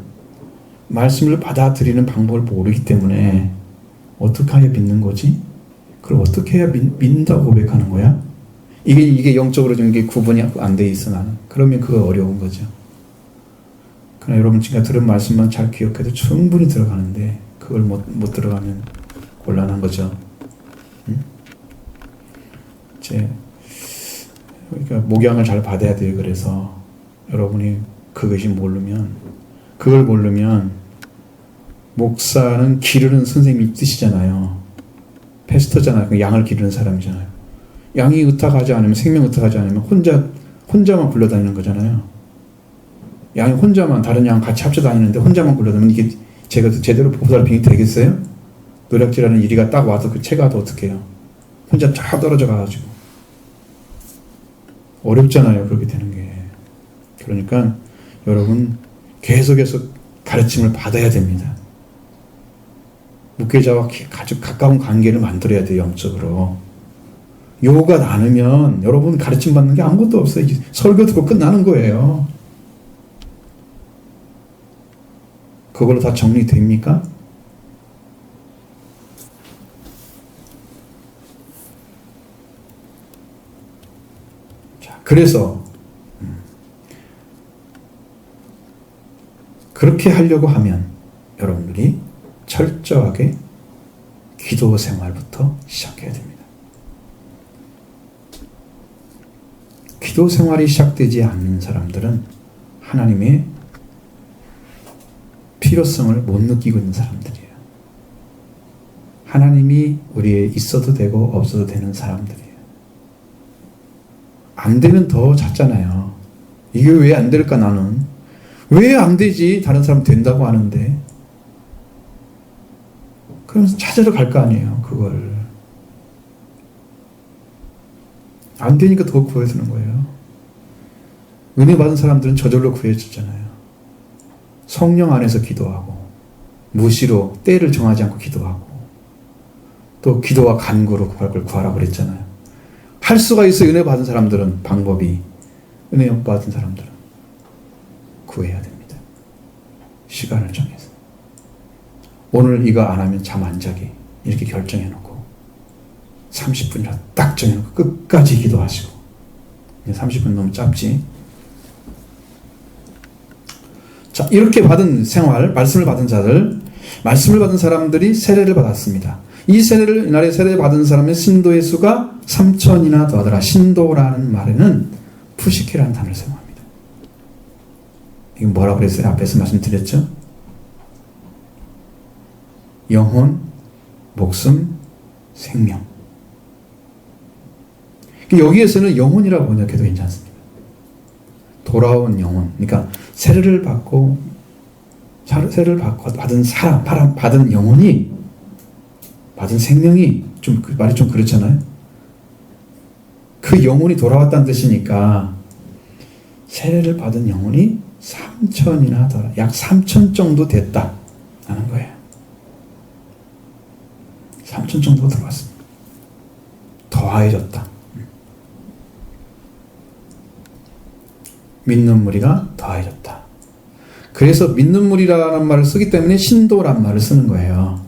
말씀을 받아들이는 방법을 모르기 때문에 어떻게 해야 믿는 거지? 그걸 어떻게 해야 믿는다고 고백하는 거야? 이게 영적으로 좀 이게 구분이 안 돼 있어, 나는. 그러면 그거 어려운 거죠. 그러나 여러분 지금 들은 말씀만 잘 기억해도 충분히 들어가는데, 그걸 못 들어가면 곤란한 거죠. 응? 그러니까 목양을 잘 받아야 돼요. 그래서 여러분이 그것이 그걸 모르면 목사는 기르는 선생님이 뜻이잖아요. 패스터잖아요. 양을 기르는 사람이잖아요. 양이 의탁하지 않으면, 생명 의탁하지 않으면 혼자만 굴러다니는 거잖아요. 양이 혼자만, 다른 양 같이 합쳐 다니는데 혼자만 굴러다니면 이게 제대로 보살핌이 되겠어요? 노략질하는 이리가 딱 와서 그 채가 또 어떻게 해요? 혼자 쫙 떨어져 가가지고. 어렵잖아요. 그렇게 되는 게. 그러니까 여러분 계속해서 가르침을 받아야 됩니다. 목회자와 아주 가까운 관계를 만들어야 돼요. 영적으로. 요가 나누면 여러분 가르침 받는 게 아무것도 없어요. 설교 듣고 끝나는 거예요. 그걸로 다 정리됩니까? 자, 그래서 그렇게 하려고 하면 여러분들이 철저하게 기도 생활부터 시작해야 됩니다. 기도 생활이 시작되지 않는 사람들은 하나님의 필요성을 못 느끼고 있는 사람들이에요. 하나님이 우리에 있어도 되고 없어도 되는 사람들이에요. 안 되면 더 찾잖아요. 이게 왜 안 될까 나는? 왜 안 되지? 다른 사람 된다고 하는데. 그러면서 찾으러 갈 거 아니에요. 그걸. 안 되니까 더 구해주는 거예요. 은혜 받은 사람들은 저절로 구해주잖아요. 성령 안에서 기도하고, 무시로 때를 정하지 않고 기도하고, 또 기도와 간구로 구하라고 그랬잖아요. 할 수가 있어요. 은혜 받은 사람들은 방법이. 은혜 못 받은 사람들은 구해야 됩니다. 시간을 정해서. 오늘 이거 안 하면 잠 안 자게. 이렇게 결정해놓고 30분이라 딱 정해놓고 끝까지 기도하시고 30분 너무 짧지. 자, 이렇게 받은 생활, 말씀을 받은 자들, 말씀을 받은 사람들이 세례를 받았습니다. 이 세례를 이날에 세례 받은 사람의 신도의 수가 3,000이나 더하더라. 신도라는 말에는 푸시케라는 단어를 사용합니다. 이건 뭐라고 그랬어요? 앞에서 말씀드렸죠? 영혼, 목숨, 생명. 여기에서는 영혼이라고 번역해도 괜찮습니다. 돌아온 영혼. 그러니까 세례를 받고 받은 사람, 받은 영혼이, 받은 생명이, 말이 좀 그렇잖아요. 그 영혼이 돌아왔다는 뜻이니까 세례를 받은 영혼이 3,000이나 더, 약 3,000 정도 됐다 하는 거예요. 3,000 정도가 들어왔습니다. 더해졌다. 믿는 무리가 더해졌다. 그래서 믿는 무리라는 말을 쓰기 때문에 신도란 말을 쓰는 거예요.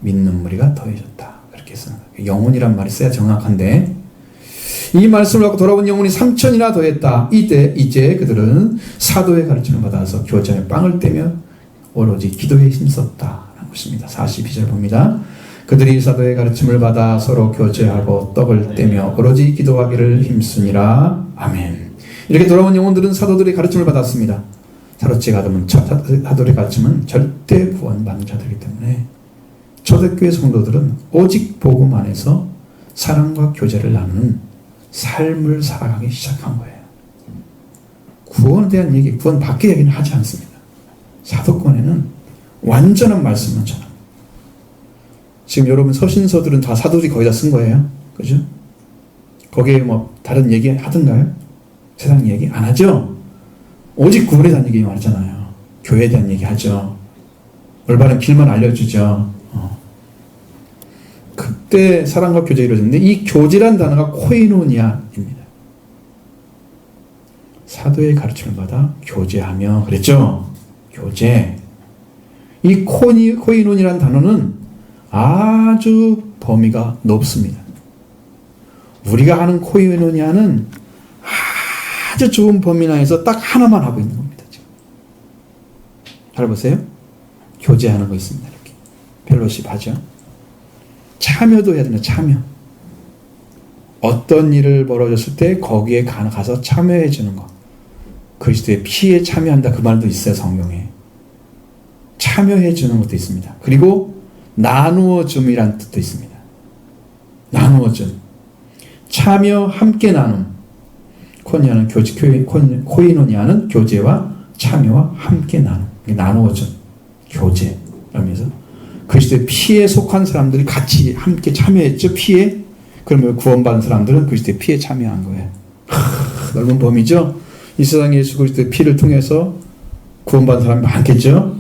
믿는 무리가 더해졌다. 그렇게 쓰는 거예요. 영혼이란 말이 써야 정확한데, 이 말씀을 갖고 돌아온 영혼이 3,000이나 더했다. 이제 그들은 사도의 가르침을 받아서 교제에 빵을 떼며 오로지 기도에 힘썼다라는 것입니다. 42절 봅니다. 그들이 사도의 가르침을 받아 서로 교제하고 떡을 떼며 오로지 기도하기를 힘쓰니라. 아멘. 이렇게 돌아온 영혼들은 사도들의 가르침을 받았습니다. 사도의 가르침은 절대 구원받는 자들이기 때문에 초대교회 성도들은 오직 복음 안에서 사랑과 교제를 나누는 삶을 살아가기 시작한 거예요. 구원에 대한 얘기, 구원 밖의 얘기는 하지 않습니다. 사도권에는 완전한 말씀만 전합니다. 지금 여러분 서신서들은 다 사도들이 거의 다 쓴 거예요. 그죠? 거기에 뭐 다른 얘기 하던가요? 세상 얘기 안 하죠? 오직 구원에 대한 얘기만 하잖아요. 교회에 대한 얘기 하죠. 올바른 길만 알려주죠. 그때 사랑과 교제가 이루어졌는데, 이 교제란 단어가 코이노니아입니다. 사도의 가르침을 받아 교제하며 그랬죠? 교제. 이 코이노니라는 단어는 아주 범위가 높습니다. 우리가 하는 코이노니아는 아주 좁은 범위 내에서 딱 하나만 하고 있는 겁니다. 지금. 잘 보세요. 교제하는 거 있습니다. 이렇게 펠로십 하죠. 참여도 해야 된다. 참여. 어떤 일을 벌어졌을 때 거기에 가서 참여해 주는 거. 그리스도의 피에 참여한다. 그 말도 있어요. 성경에. 참여해 주는 것도 있습니다. 그리고 나누어 줌이라는 뜻도 있습니다. 나누어 줌. 참여, 함께 나눔. 코이노니아는 교제와 참여와 함께 나눔. 나누어 줌. 교제. 그러면서 그리스도의 피에 속한 사람들이 같이 함께 참여했죠. 피에. 그러면 구원받은 사람들은 그리스도의 피에 참여한 거예요. 넓은 범위죠. 이 세상에 예수 그리스도의 피를 통해서 구원받은 사람이 많겠죠.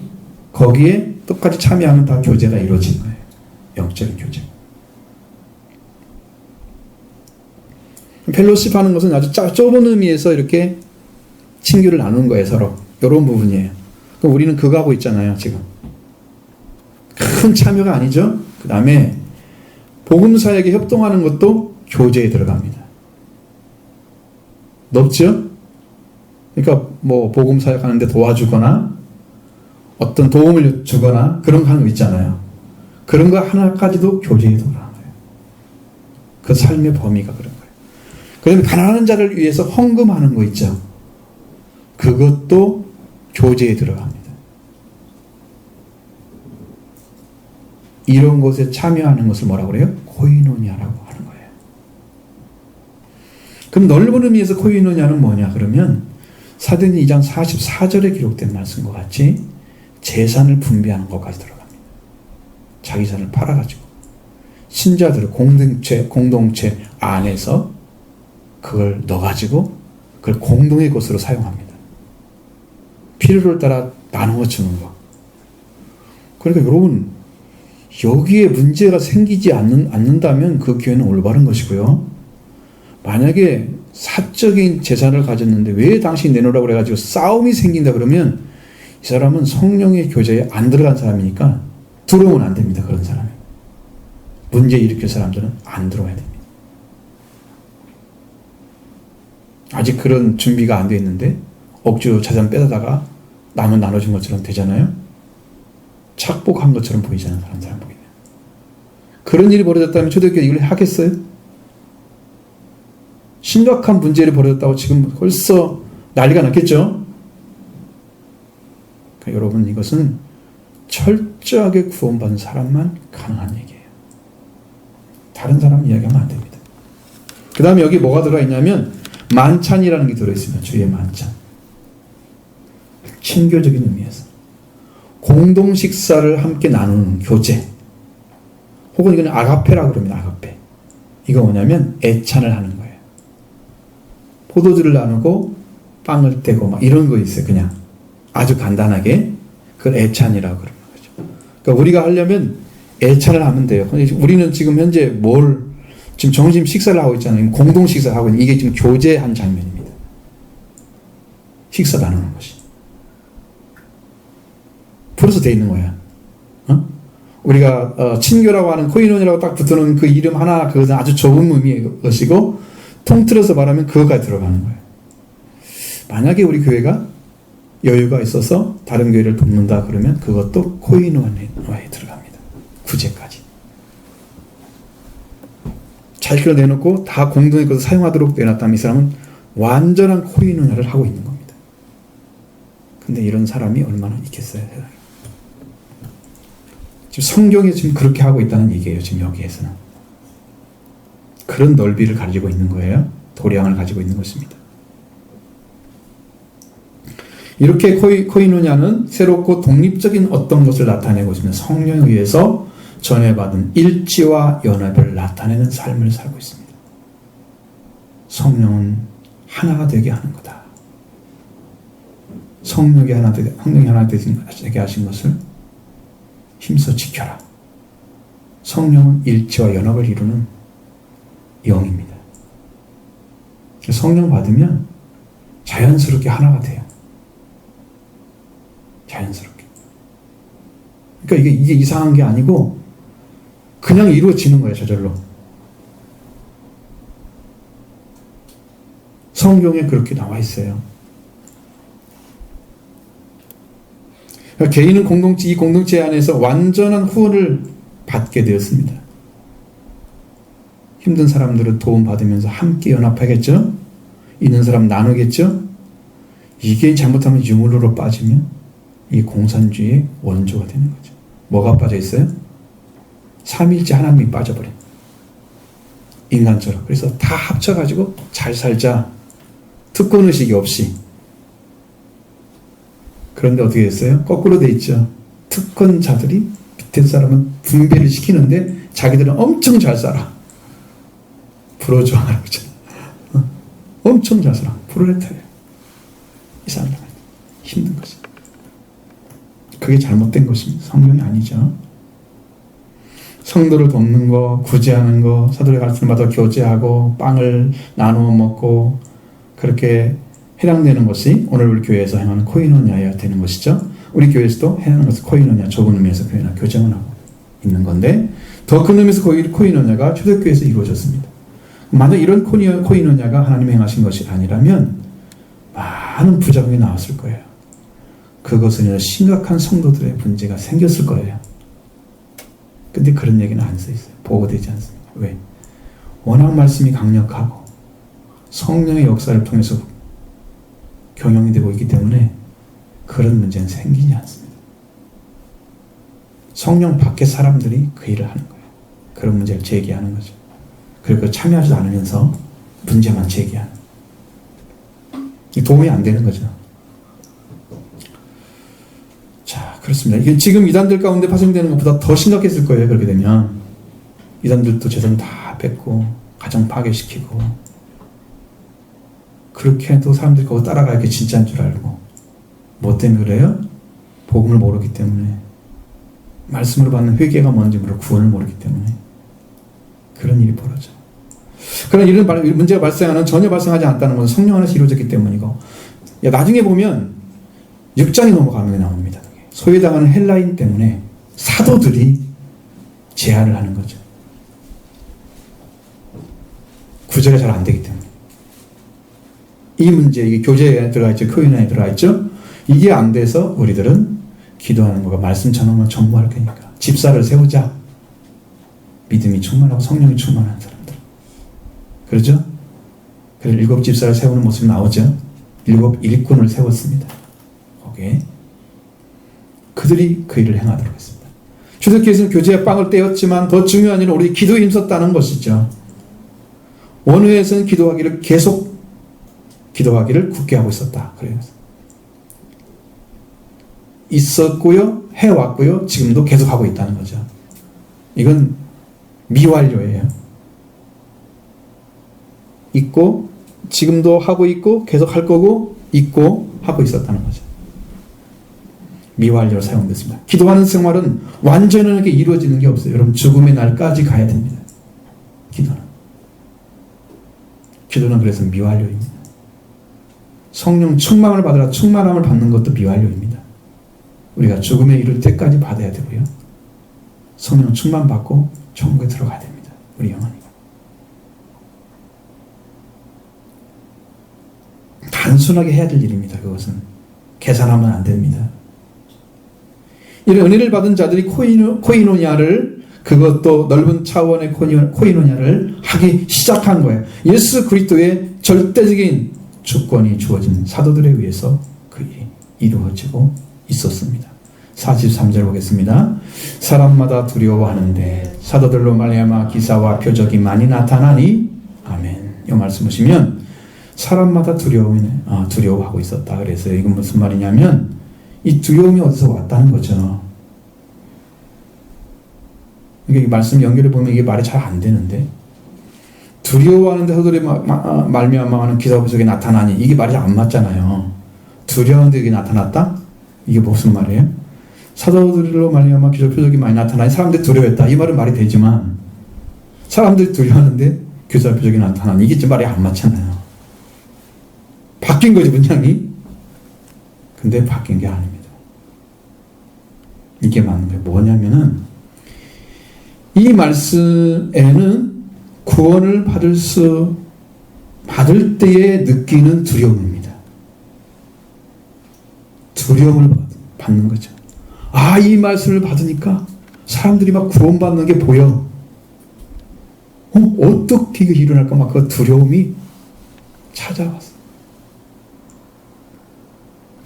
거기에 똑같이 참여하면 다 교제가 이루어진 거예요. 영적인 교제. 펠로십 하는 것은 아주 좁은 의미에서 이렇게 친교를 나누는 거예요. 서로. 이런 부분이에요. 그럼 우리는 그거 하고 있잖아요. 지금. 큰 참여가 아니죠. 그 다음에 복음사역에 협동하는 것도 교제에 들어갑니다. 높죠? 그러니까 뭐 복음사역 하는데 도와주거나 어떤 도움을 주거나 그런 거 하는 거 있잖아요. 그런 거 하나까지도 교제에 들어가는 거예요. 그 삶의 범위가 그런 거예요. 그 다음에 가난한 자를 위해서 헌금하는 거 있죠. 그것도 교제에 들어갑니다. 이런 것에 참여하는 것을 뭐라고 그래요? 코이노니아라고 하는 거예요. 그럼 넓은 의미에서 코이노니아는 뭐냐? 그러면 사도행전 2장 44절에 기록된 말씀과 같이 재산을 분배하는 것까지 들어갑니다. 자기 재산을 팔아가지고 신자들의 공동체 안에서 그걸 넣어가지고 그걸 공동의 것으로 사용합니다. 필요를 따라 나누어 주는 거. 그러니까 여러분, 여기에 문제가 생기지 않는다면 그 교회는 올바른 것이고요. 만약에 사적인 재산을 가졌는데 왜 당신이 내놓으라고 그래가지고 싸움이 생긴다 그러면 이 사람은 성령의 교제에 안 들어간 사람이니까 들어오면 안 됩니다. 그런 사람이. 문제 일으킬 사람들은 안 들어와야 됩니다. 아직 그런 준비가 안 돼 있는데 억지로 자산 빼다가 남은 나눠준 것처럼 되잖아요. 착복한 것처럼 보이잖아요. 다른 사람 보이면. 그런 일이 벌어졌다면 초대교회 이걸 하겠어요? 심각한 문제를 벌어졌다고 지금 벌써 난리가 났겠죠? 그러니까 여러분, 이것은 철저하게 구원받은 사람만 가능한 얘기예요. 다른 사람 이야기하면 안 됩니다. 그 다음에 여기 뭐가 들어있냐면 만찬이라는 게 들어있습니다. 주의 만찬. 친교적인 의미에서 공동 식사를 함께 나누는 교제, 혹은 이건 아가페라고 그럽니다. 아가페. 이거 뭐냐면 애찬을 하는 거예요. 포도주를 나누고 빵을 떼고 막 이런 거 있어요. 그냥 아주 간단하게 그걸 애찬이라고 그러는 거죠. 그러니까 우리가 하려면 애찬을 하면 돼요. 근데 우리는 지금 현재 지금 점심 식사를 하고 있잖아요. 공동 식사를 하고 있는, 이게 지금 교제한 장면입니다. 식사 나누는 것이. 풀어서 돼 있는 거야. 우리가 친교라고 하는 코이노니라고 딱 붙어놓은 그 이름 하나, 그것은 아주 좁은 의미의 것이고, 통틀어서 말하면 그거까지 들어가는 거예요. 만약에 우리 교회가 여유가 있어서 다른 교회를 돕는다 그러면 그것도 코이노니아에 들어갑니다. 구제까지. 잘 끌어내놓고 다 공동의 것을 사용하도록 내놨다면 이 사람은 완전한 코이노니아를 하고 있는 겁니다. 근데 이런 사람이 얼마나 있겠어요, 세상에. 지금 성경이 지금 그렇게 하고 있다는 얘기예요. 지금 여기에서는 그런 넓이를 가지고 있는 거예요. 도량을 가지고 있는 것입니다. 이렇게 코이노냐는 새롭고 독립적인 어떤 것을 나타내고 있으면 성령에 의해서 전해받은 일치와 연합을 나타내는 삶을 살고 있습니다. 성령은 하나가 되게 하는 거다. 성령이 하나 되게 하신 것을 힘써 지켜라. 성령은 일치와 연합을 이루는 영입니다. 성령 받으면 자연스럽게 하나가 돼요. 자연스럽게. 그러니까 이게 이상한 게 아니고 그냥 이루어지는 거예요. 저절로. 성경에 그렇게 나와 있어요. 그러니까 개인은 이 공동체 안에서 완전한 후원을 받게 되었습니다. 힘든 사람들은 도움받으면서 함께 연합하겠죠? 있는 사람 나누겠죠? 이게 잘못하면 유물로 빠지면 이 공산주의의 원조가 되는 거죠. 뭐가 빠져 있어요? 삼위일체 하나님이 빠져버린. 인간처럼. 그래서 다 합쳐가지고 잘 살자. 특권의식이 없이. 그런데 어떻게 됐어요? 거꾸로 돼 있죠. 특권자들이 밑에 사람은 분배를 시키는데 자기들은 엄청 잘 살아. 부러워하는 거죠. 엄청 잘 살아. 프롤레타리아. 이 사람들은 힘든 거죠. 그게 잘못된 것입니다. 성경이 아니죠. 성도를 돕는 거, 구제하는 거, 사도의 가르침마다 교제하고 빵을 나누어 먹고 그렇게 해당되는 것이 오늘 우리 교회에서 행하는 코이노니아야 되는 것이죠. 우리 교회에서도 해당하는 것은 코이노니아, 좁은 의미에서 교회나 교제만 하고 있는 건데 더 큰 의미에서 코이노니아가 초대교회에서 이루어졌습니다. 만약 이런 코이노니아가 하나님이 행하신 것이 아니라면 많은 부작용이 나왔을 거예요. 그것은 심각한 성도들의 문제가 생겼을 거예요. 근데 그런 얘기는 안 써 있어요. 보고되지 않습니다. 왜? 워낙 말씀이 강력하고 성령의 역사를 통해서 경영이 되고 있기 때문에 그런 문제는 생기지 않습니다. 성령 밖의 사람들이 그 일을 하는 거예요. 그런 문제를 제기하는 거죠. 그리고 참여하지 않으면서 문제만 제기하는. 도움이 안 되는 거죠. 자, 그렇습니다. 이게 지금 이단들 가운데 파생되는 것보다 더 심각했을 거예요. 그렇게 되면 이단들도 재산 다 뺏고 가정 파괴시키고 그렇게 해도 사람들이 그거 따라가야 게 진짜인 줄 알고. 뭐 때문에 그래요? 복음을 모르기 때문에. 말씀으로 받는 회개가 뭔지 모르고 구원을 모르기 때문에 그런 일이 벌어져요. 그러나 이런 문제가 전혀 발생하지 않았다는 것은 성령 안에서 이루어졌기 때문이고, 나중에 보면 6장이 넘어가는 게 나옵니다. 소외당하는 헬라인 때문에 사도들이 제안을 하는 거죠. 구절에 잘 안 되기 때문에. 이 문제, 이게 교재에 들어가 있죠. 코인원에 들어가 있죠. 이게 안 돼서 우리들은 기도하는 거가 말씀처럼 전무할 거니까. 집사를 세우자. 믿음이 충만하고 성령이 충만한 사람들. 그렇죠? 그래서 7 집사를 세우는 모습이 나오죠. 7 일꾼을 세웠습니다. 거기에. 그들이 그 일을 행하도록 했습니다. 주석께서는 교제의 빵을 떼었지만 더 중요한 일은 우리 기도에 힘썼다는 것이죠. 원회에서는 기도하기를 계속 기도하기를 굳게 하고 있었다. 그래요. 있었고요. 해왔고요. 지금도 계속하고 있다는 거죠. 이건 미완료예요. 있고 지금도 하고 있고 계속 할 거고 있고 하고 있었다는 거죠. 미완료로 사용됐습니다. 기도하는 생활은 완전하게 이루어지는 게 없어요. 여러분 죽음의 날까지 가야 됩니다. 기도는 그래서 미완료입니다. 성령 충만을 받으라 충만함을 받는 것도 미완료입니다. 우리가 죽음에 이를 때까지 받아야 되고요. 성령 충만 받고 천국에 들어가야 됩니다. 우리 영혼이. 단순하게 해야 될 일입니다. 그것은 계산하면 안 됩니다. 이런 은혜를 받은 자들이 코이노냐를 그것도 넓은 차원의 코이노냐를 하기 시작한 거예요. 예수 그리스도의 절대적인 주권이 주어진 사도들에 의해서 그 일이 이루어지고 있었습니다. 43절 보겠습니다. 사람마다 두려워하는데 사도들로 말미암아 기사와 표적이 많이 나타나니 아멘. 이 말씀 보시면 사람마다 두려워하고 있었다. 그래서 이건 무슨 말이냐면 이 두려움이 어디서 왔다는 거죠. 이게 말씀 연결해 보면 이게 말이 잘 안 되는데 두려워하는데 사도들이 말미암아 기사 표적이 나타나니 이게 말이 안 맞잖아요. 두려운데 이게 나타났다? 이게 무슨 말이에요? 사도들로 말미암아 기사 표적이 많이 나타나니 사람들이 두려워했다. 이 말은 말이 되지만 사람들이 두려워하는데 기사 표적이 나타나니 이게 좀 말이 안 맞잖아요. 바뀐 거지 문장이. 근데 바뀐 게 아닙니다. 이게 맞는 거예요. 뭐냐면은 이 말씀에는 구원을 받을 때에 느끼는 두려움입니다. 두려움을 받는 거죠. 아, 이 말씀을 받으니까 사람들이 막 구원받는 게 보여. 어떻게 이게 일어날까 막 그 두려움이 찾아왔어.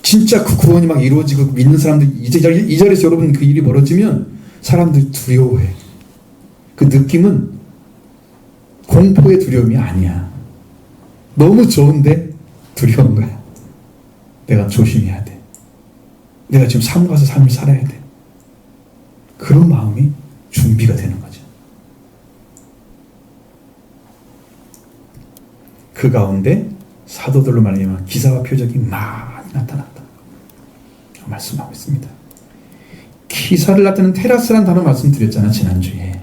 진짜 그 구원이 막 이루어지고 믿는 사람들 이 자리에서 여러분 그 일이 벌어지면 사람들이 두려워해. 그 느낌은 공포의 두려움이 아니야. 너무 좋은데 두려운 거야. 내가 조심해야 돼. 내가 지금 삼가서 삶을 살아야 돼. 그런 마음이 준비가 되는 거죠. 그 가운데 사도들로 말미암아 기사와 표적이 많이 나타났다. 말씀하고 있습니다. 기사를 나타내는 테라스라는 단어 말씀드렸잖아요. 지난주에.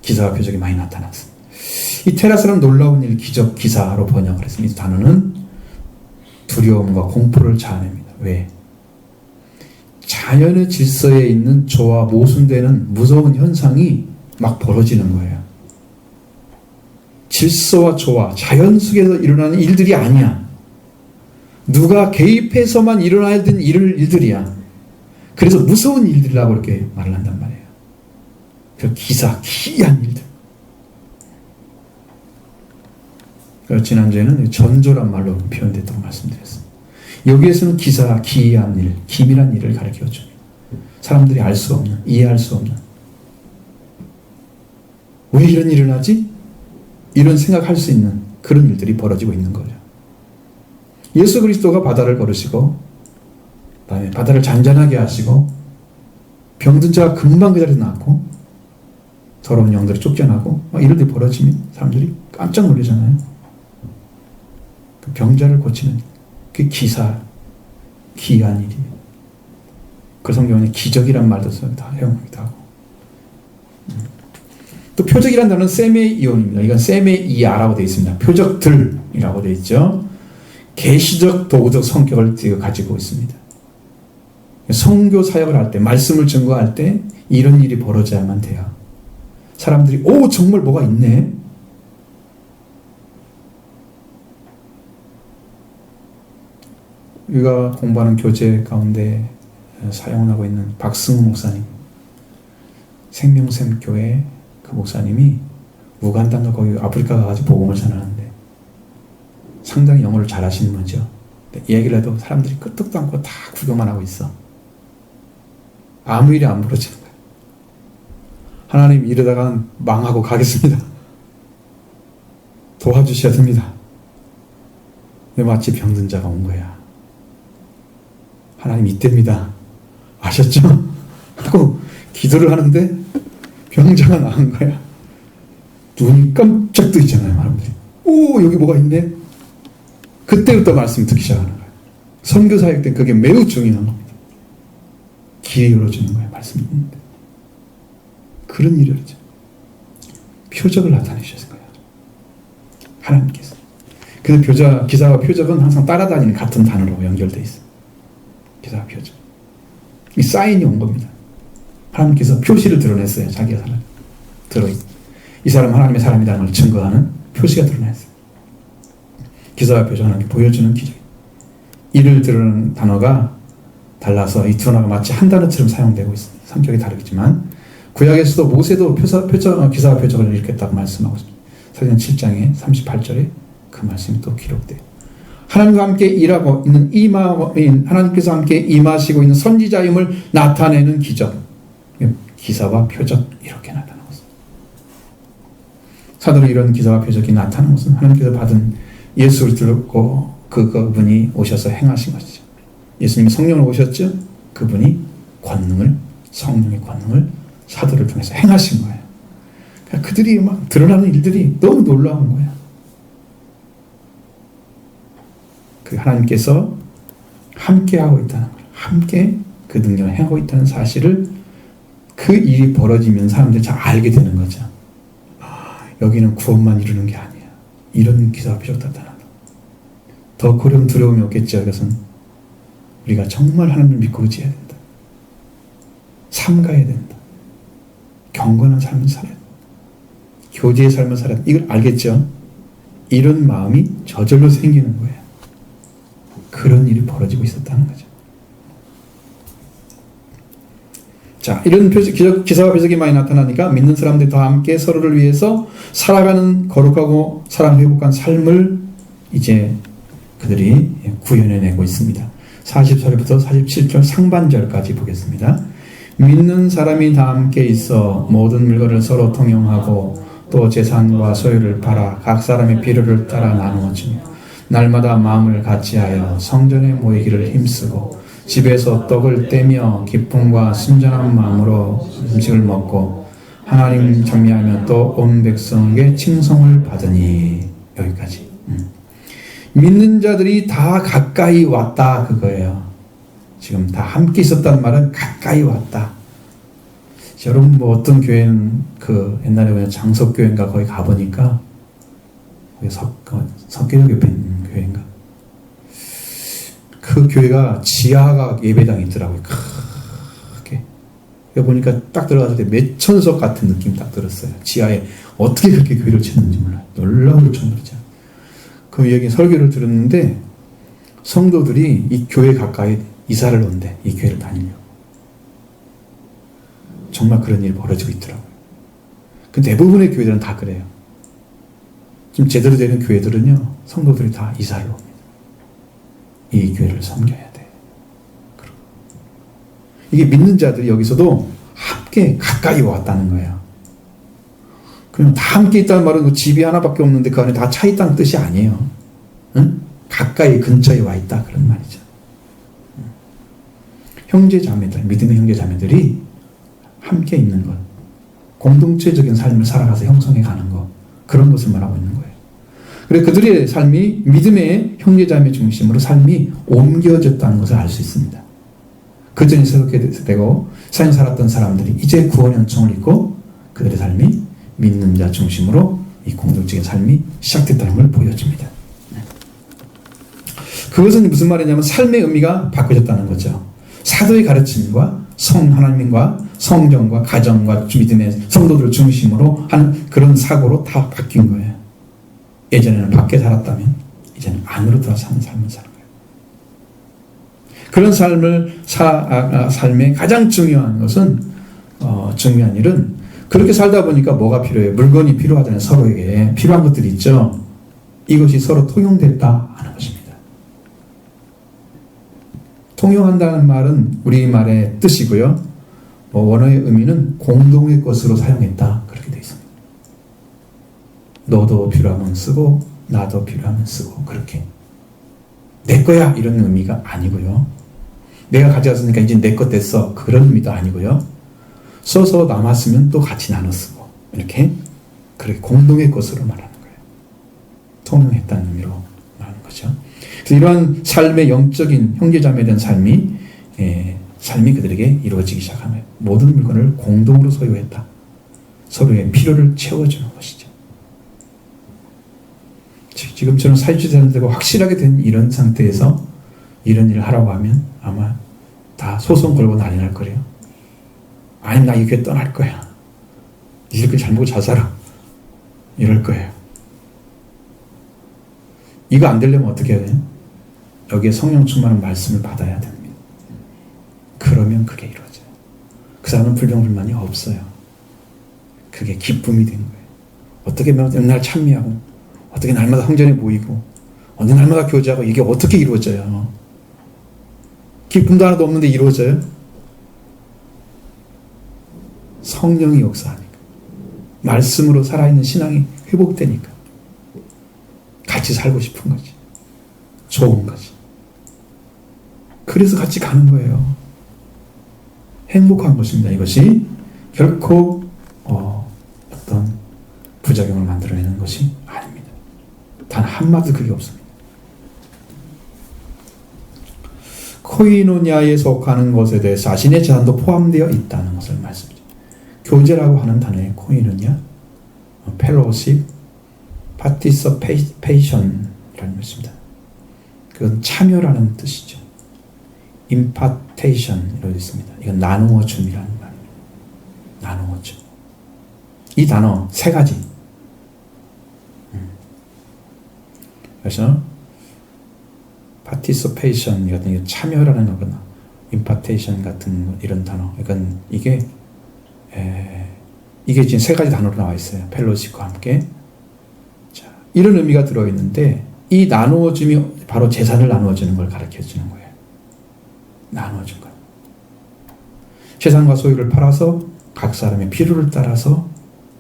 기사와 표적이 많이 나타났습니다. 이 테라스는 놀라운 일, 기적, 기사로 번역을 했습니다. 이 단어는 두려움과 공포를 자아냅니다. 왜? 자연의 질서에 있는 조와 모순되는 무서운 현상이 막 벌어지는 거예요. 질서와 조화, 자연 속에서 일어나는 일들이 아니야. 누가 개입해서만 일어나야 되는 일들이야. 그래서 무서운 일들이라고 이렇게 말을 한단 말이에요. 그 기사, 기이한 일들. 그래서 지난주에는 전조란 말로 표현됐다고 말씀드렸습니다. 여기에서는 기사, 기이한 일, 기밀한 일을 가르쳐줍니다. 사람들이 알 수 없는, 이해할 수 없는. 왜 이런 일을 하지? 이런 생각할 수 있는 그런 일들이 벌어지고 있는 거죠. 예수 그리스도가 바다를 걸으시고 그다음에 바다를 잔잔하게 하시고 병든 자가 금방 그 자리에서 낫고 더러운 영들이 쫓겨나고 막 이런 일이 벌어지면 사람들이 깜짝 놀라잖아요. 그 병자를 고치는 그 기사, 기이한 일이. 그 성경에 기적이란 말도 다 사용하기도 하고. 또 표적이라는 단어는 세메이온입니다. 이건 세메이아라고 되어 있습니다. 표적들이라고 되어 있죠. 계시적 도구적 성격을 가지고 있습니다. 선교 사역을 할 때, 말씀을 증거할 때 이런 일이 벌어져야만 돼요. 사람들이 오 정말 뭐가 있네. 우리가 공부하는 교재 가운데 사용을 하고 있는 박승우 목사님, 생명샘 교회 그 목사님이 우간다인가 거기 아프리카 가가지고 복음을 전하는데 상당히 영어를 잘하시는 분이죠. 얘기를 해도 사람들이 끄떡도 않고 다 구경만 하고 있어. 아무 일이 안 벌어지는 거예요. 하나님 이러다가 망하고 가겠습니다. 도와주셔야 됩니다. 근데 마치 병든 자가 온 거야. 하나님 이때입니다. 아셨죠? 하고 기도를 하는데 병자가 나은 거야. 눈이 깜짝 뜨이잖아요, 여러분들이. 오, 여기 뭐가 있네? 그때부터 말씀 듣기 시작하는 거예요. 선교 사역 때 그게 매우 중요한 겁니다. 길이 열어주는 거예요, 말씀 듣는데. 그런 일이 열어져. 표적을 나타내셨을 거예요. 하나님께서. 근데 기사와 표적은 항상 따라다니는 같은 단어로 연결되어 있어요. 기사와 표적. 이 사인이 온 겁니다. 하나님께서 표시를 드러냈어요. 자기가 이 사람 하나님의 사람이라는 걸 증거하는 표시가 드러났어요. 기사와 표적 하나님께 보여주는 기적. 이를 드러내는 단어가 달라서 이 두 단어가 마치 한 단어처럼 사용되고 있습니다. 성격이 다르겠지만 구약에서도 모세도 기사와 표적을 일으켰다고 말씀하고 있습니다. 사도행 7장에 38절에 그 말씀이 또 기록돼요. 하나님과 함께 일하고 있는 하나님께서 함께 임하시고 있는 선지자임을 나타내는 기적, 기사와 표적 이렇게 나타나고 있습니다. 사도로 이런 기사와 표적이 나타나는 것은 하나님께서 받은 예수를 들고 그분이 오셔서 행하신 것이죠. 예수님이 성령으로 오셨죠. 그분이 성령의 권능을 사도를 통해서 행하신 거예요. 그러니까 그들이 막 드러나는 일들이 너무 놀라운 거예요. 그 하나님께서 함께하고 있다는 걸, 함께 그 능력을 행하고 있다는 사실을 그 일이 벌어지면 사람들이 잘 알게 되는 거죠. 여기는 구원만 이루는 게 아니야. 이런 기사가 필요하다. 더 고려움 두려움이 없겠죠. 그것은 우리가 정말 하나님을 믿고 의지해야 된다. 삼가야 된다. 경건한 삶을 살아야 된다. 교제의 삶을 살아야 된다. 이걸 알겠죠? 이런 마음이 저절로 생기는 거예요. 그런 일이 벌어지고 있었다는 거죠. 자, 이런 기사와 표적이 많이 나타나니까 믿는 사람들이 다 함께 서로를 위해서 살아가는 거룩하고 사랑 회복한 삶을 이제 그들이 구현해내고 있습니다. 44절부터 47절 상반절까지 보겠습니다. 믿는 사람이 다 함께 있어 모든 물건을 서로 통용하고 또 재산과 소유를 팔아 각 사람의 필요를 따라 나누어 주며 날마다 마음을 같이하여 성전에 모이기를 힘쓰고 집에서 떡을 떼며 기쁨과 순전한 마음으로 음식을 먹고 하나님 정리하며 또 온 백성에게 칭송을 받으니. 여기까지. 믿는 자들이 다 가까이 왔다 그거예요. 지금 다 함께 있었다는 말은 가까이 왔다. 여러분 뭐 어떤 교회는 그 옛날에 그냥 장석교회인가 거기 가보니까 석계역 옆에 있는 교회인가 그 교회가 지하가 예배당이 있더라고요. 크게. 보니까 딱 들어갔을 때 매천석 같은 느낌이 딱 들었어요. 지하에 어떻게 그렇게 교회를 짓는지 몰라요. 놀라울 정도죠. 그 얘기 설교를 들었는데 성도들이 이 교회 가까이 이사를 온대. 이 교회를 다니려고. 정말 그런 일이 벌어지고 있더라고요. 그 대부분의 교회들은 다 그래요. 지금 제대로 되는 교회들은요, 성도들이 다 이사를 옵니다. 이 교회를 섬겨야 돼. 이게 믿는 자들이 여기서도 함께 가까이 왔다는 거예요. 그럼 다 함께 있다는 말은 집이 하나밖에 없는데 그 안에 다 차 있다는 뜻이 아니에요. 응? 가까이 근처에 와 있다 그런 말이죠. 형제 자매들, 믿음의 형제 자매들이 함께 있는 것, 공동체적인 삶을 살아가서 형성해 가는 것, 그런 것을 말하고 있는 거예요. 그래서 그들의 삶이 믿음의 형제 자매 중심으로 삶이 옮겨졌다는 것을 알 수 있습니다. 그전에 새롭게 되고 세상에 살았던 사람들이 이제 구원의 은총을 입고 그들의 삶이 믿는 자 중심으로 이 공동체의 삶이 시작됐다는 걸 보여줍니다. 그것은 무슨 말이냐면 삶의 의미가 바꿔졌다는 거죠. 사도의 가르침과 하나님과 성경과 가정과 믿음의 성도들 중심으로 하는 그런 사고로 다 바뀐 거예요. 예전에는 밖에 살았다면 이제는 안으로 들어 사는 삶을 사는 거예요. 그런 삶의 가장 중요한 것은 중요한 일은 그렇게 살다 보니까 뭐가 필요해요? 물건이 필요하잖아요. 서로에게 필요한 것들이 있죠. 이것이 서로 통용됐다 하는 것입니다. 통용한다는 말은 우리말의 뜻이고요. 원어의 의미는 공동의 것으로 사용했다. 그렇게 되어 있습니다. 너도 필요하면 쓰고 나도 필요하면 쓰고 그렇게. 내 거야 이런 의미가 아니고요. 내가 가져왔으니까 이제 내 것 됐어. 그런 의미도 아니고요. 써서 남았으면 또 같이 나눠 쓰고 이렇게 그렇게 공동의 것으로 말하는 거예요. 통용했다는 의미로 말하는 거죠. 그래서 이러한 삶의 영적인 형제자매에 대한 삶이 그들에게 이루어지기 시작하면 모든 물건을 공동으로 소유했다. 서로의 필요를 채워주는 것이죠. 지금처럼 사회주의 되고 확실하게 된 이런 상태에서 이런 일을 하라고 하면 아마 다 소송 걸고 난리 날 거래요. 아니면 나 이 교회 떠날 거야. 이렇게 잘 먹고 잘 살아. 이럴 거예요. 이거 안 되려면 어떻게 해야 돼요? 여기에 성령 충만한 말씀을 받아야 됩니다. 그러면 그게 이루어져요. 그 사람은 불평불만이 없어요. 그게 기쁨이 된 거예요. 어떻게 맨날 찬미하고 어떻게 날마다 성전에 모이고 어느 날마다 교제하고 이게 어떻게 이루어져요? 기쁨도 하나도 없는데 이루어져요? 성령이 역사하니까 말씀으로 살아있는 신앙이 회복되니까 같이 살고 싶은 거지. 좋은 거지. 그래서 같이 가는 거예요. 행복한 것입니다. 이것이 결코 어떤 부작용을 만들어내는 것이 아닙니다. 단 한마디 그게 없습니다. 코이노니아에 속하는 것에 대해 자신의 재산도 포함되어 있다는 것을 말씀드립니다. 교제라고 하는 단어의 코이노니아, 펠로십, 파티서페이션이라는 것입니다. 그건 참여라는 뜻이죠. 임파테이션이라고 있습니다. 이건 나누어 줌이라는 말입니다. 나누어 줌. 이 단어 세 가지. 그래서 파티서페이션 같은 참여라는 거거나 임파테이션 같은 이런 단어. 이건 이게 지금 세 가지 단어로 나와 있어요. 펠로십과 함께. 자, 이런 의미가 들어 있는데 이 나누어 줌이 바로 재산을 나누어 주는 걸 가르쳐 주는 거예요. 나누어 준 것. 재산과 소유를 팔아서 각 사람의 필요를 따라서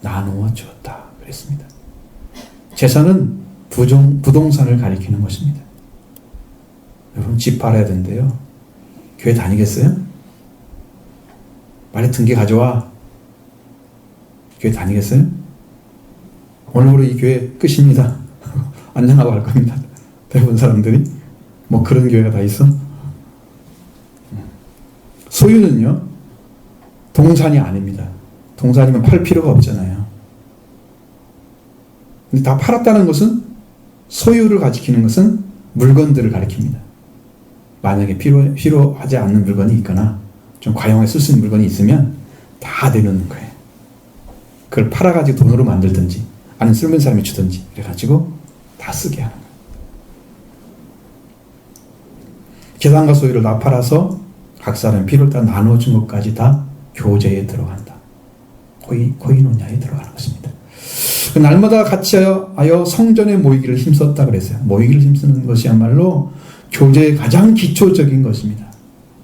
나누어 주었다. 그랬습니다. 재산은 부동산을 가리키는 것입니다. 여러분 집 팔아야 된대요. 교회 다니겠어요? 빨리 등기 가져와. 교회 다니겠어요? 오늘부로 이 교회 끝입니다. 안녕하고 할 겁니다. 대부분 사람들이. 뭐 그런 교회가 다 있어? 소유는요, 동산이 아닙니다. 동산이면 팔 필요가 없잖아요. 근데 다 팔았다는 것은 소유를 가리키는 것은 물건들을 가리킵니다. 만약에 필요하지 않는 물건이 있거나 좀 과용해 쓸 수 있는 물건이 있으면 다 내놓는 거예요. 그걸 팔아가지고 돈으로 만들든지 아니면 쓸모있는 사람이 주든지 그래가지고 다 쓰게 하는 거예요. 재산과 소유를 다 팔아서 각 사람의 필요를 다 나눠준 것까지 다 교제에 들어간다. 코이노니아에 들어가는 것입니다. 날마다 같이 하여 성전에 모이기를 힘썼다 그랬어요. 모이기를 힘쓰는 것이야말로 교제의 가장 기초적인 것입니다.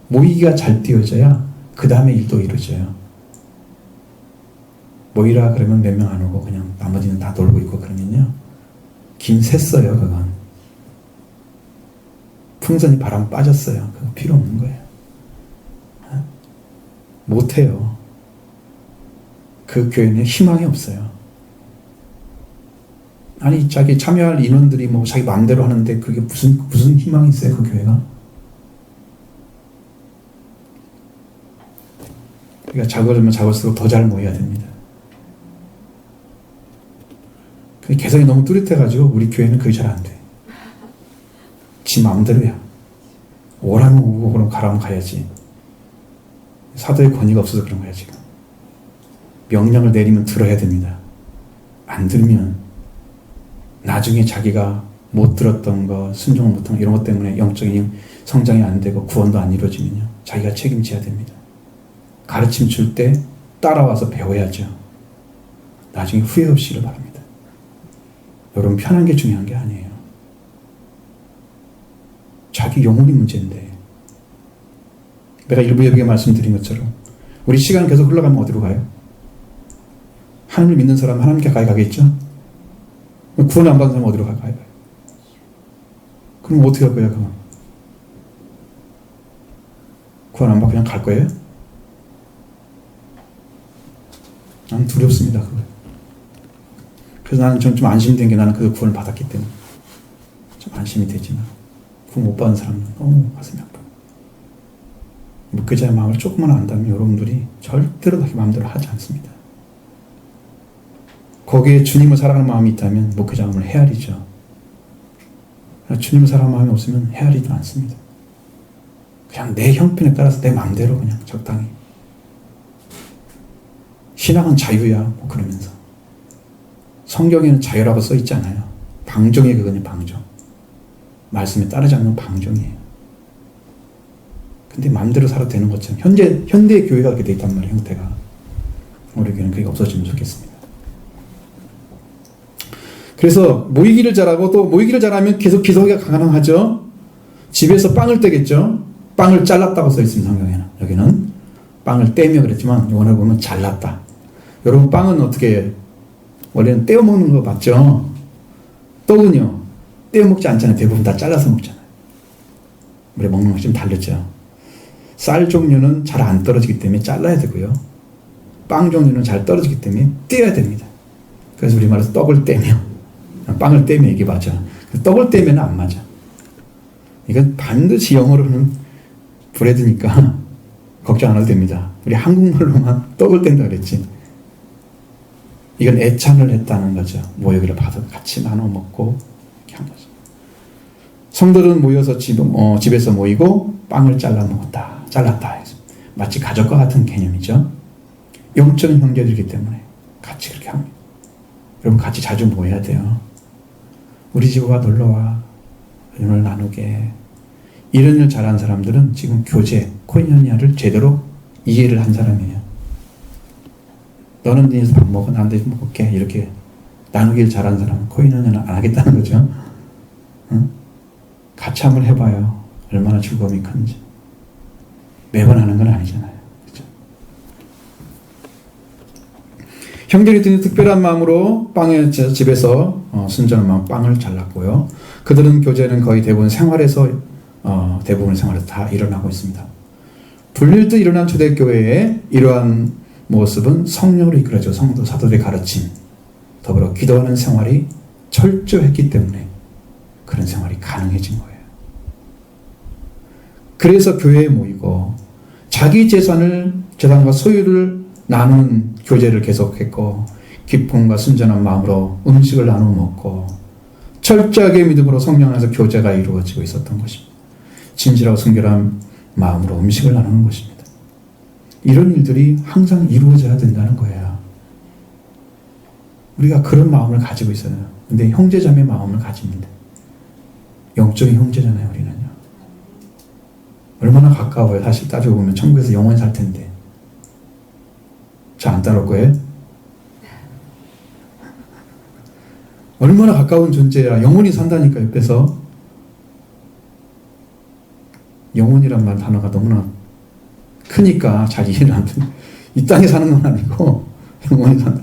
모이기가 잘 띄어져야 그 다음에 일도 이루어져요. 모이라 그러면 몇 명 안 오고 그냥 나머지는 다 놀고 있고 그러면요, 김 샜어요. 그건 풍선이 바람 빠졌어요. 그거 필요 없는 거예요. 못해요. 그 교회는 희망이 없어요. 아니 자기 참여할 인원들이 뭐 자기 마음대로 하는데 그게 무슨 희망이 있어요, 그 교회가? 그러니까 작아지면 작을수록 더 잘 모여야 됩니다. 근데 개성이 너무 뚜렷해가지고 우리 교회는 그게 잘 안 돼. 지 마음대로야. 오라면 오고 그럼 가라면 가야지. 사도의 권위가 없어서 그런 거야 지금. 명령을 내리면 들어야 됩니다. 안 들으면 나중에 자기가 못 들었던 거, 순종을 못한 거 이런 것 때문에 영적인 성장이 안 되고 구원도 안 이루어지면요, 자기가 책임져야 됩니다. 가르침 줄 때 따라와서 배워야죠. 나중에 후회 없이를 바랍니다. 여러분, 편한 게 중요한 게 아니에요. 자기 영혼이 문제인데, 내가 일부에게 말씀드린 것처럼 우리 시간 계속 흘러가면 어디로 가요? 하나님을 믿는 사람은 하나님께 가겠죠? 구원 안 받은 사람은 어디로 가요? 그럼 어떻게 할 거야, 그건? 구원 안 받고 그냥 갈 거예요? 나는 두렵습니다, 그거. 그래서 나는 좀 안심된 게, 나는 그 구원을 받았기 때문에 좀 안심이 되지만, 구원 못 받은 사람은 너무 가슴이 아파요. 목회자의 마음을 조금만 안다면 여러분들이 절대로 자기 마음대로 하지 않습니다. 거기에 주님을 사랑하는 마음이 있다면 목회자 마음을 헤아리죠. 주님을 사랑하는 마음이 없으면 헤아리도 않습니다. 그냥 내 형편에 따라서 내 마음대로 그냥 적당히. 신앙은 자유야, 뭐 그러면서. 성경에는 자유라고 써 있지 않아요. 방종이 그거냐, 방종. 말씀에 따르지 않는 방종이에요. 근데 마음대로 살아도 되는 것처럼 현대의 교회가 그렇게 돼 있단 말이에요, 형태가. 우리 교회는 그게 없어지면 좋겠습니다. 그래서 모이기를 잘하고, 또 모이기를 잘하면 계속 기도가 가능하죠. 집에서 빵을 떼겠죠. 빵을 잘랐다고 써 있습니다, 성경에는. 여기는 빵을 떼며 그랬지만 원어를 보면 잘랐다. 여러분, 빵은 어떻게 해요? 원래는 떼어 먹는 거 맞죠? 떡은요, 떼어 먹지 않잖아요. 대부분 다 잘라서 먹잖아요. 우리 먹는 것이 좀 다르죠. 쌀 종류는 잘 안 떨어지기 때문에 잘라야 되고요. 빵 종류는 잘 떨어지기 때문에 떼어야 됩니다. 그래서 우리 말해서 떡을 떼며, 빵을 떼며, 이게 맞아. 떡을 떼면 안 맞아. 이건 반드시 영어로는 브레드니까 걱정 안 해도 됩니다. 우리 한국말로만 떡을 뗀다 그랬지. 이건 애찬을 했다는 거죠. 모여기를 받아 같이 나눠 먹고 이렇게 한 거죠. 성도들은 모여서 집에서 모이고 빵을 잘랐다 해서 마치 가족과 같은 개념이죠. 영적인 형제들이기 때문에 같이 그렇게 합니다. 여러분, 같이 자주 모여야 돼요. 우리 집에 와 놀러와, 은혜를 나누게. 이런 일 잘하는 사람들은 지금 교제, 코인연이아를 제대로 이해를 한 사람이에요. 너는 니네서 밥 먹어, 난 대신 먹을게. 이렇게 나누기를 잘하는 사람은 코인연이아는 안 하겠다는 거죠. 응? 같이 한번 해봐요. 얼마나 즐거움이 큰지. 매번 하는 건 아니잖아요. 그렇죠? 형제들이 특별한 마음으로 집에서 순전한 마음 빵을 잘랐고요. 그들은 교제는 거의 대부분 생활에서 대부분의 생활에서 다 일어나고 있습니다. 불릴듯 일어난 초대교회의 이러한 모습은 성령으로 이끌어져 성도 사도들의 가르침, 더불어 기도하는 생활이 철저했기 때문에 그런 생활이 가능해진 거예요. 그래서 교회에 모이고 자기 재산과 소유를 나누는 교제를 계속했고, 기쁨과 순전한 마음으로 음식을 나누어 먹고 철저하게 믿음으로 성령 안에서 교제가 이루어지고 있었던 것입니다. 진실하고 순결한 마음으로 음식을 나누는 것입니다. 이런 일들이 항상 이루어져야 된다는 거예요. 우리가 그런 마음을 가지고 있어요. 근데 형제자매 마음을 가집니다. 영적인 형제잖아요, 우리는요. 얼마나 가까워요. 사실 따지고 보면 천국에서 영원히 살 텐데. 저 안 따라올 거예요? 얼마나 가까운 존재야. 영원히 산다니까, 옆에서. 영혼이란 말 단어가 너무나 크니까 잘 이해를 안 돼. 이 땅에 사는 건 아니고 영원히 산다.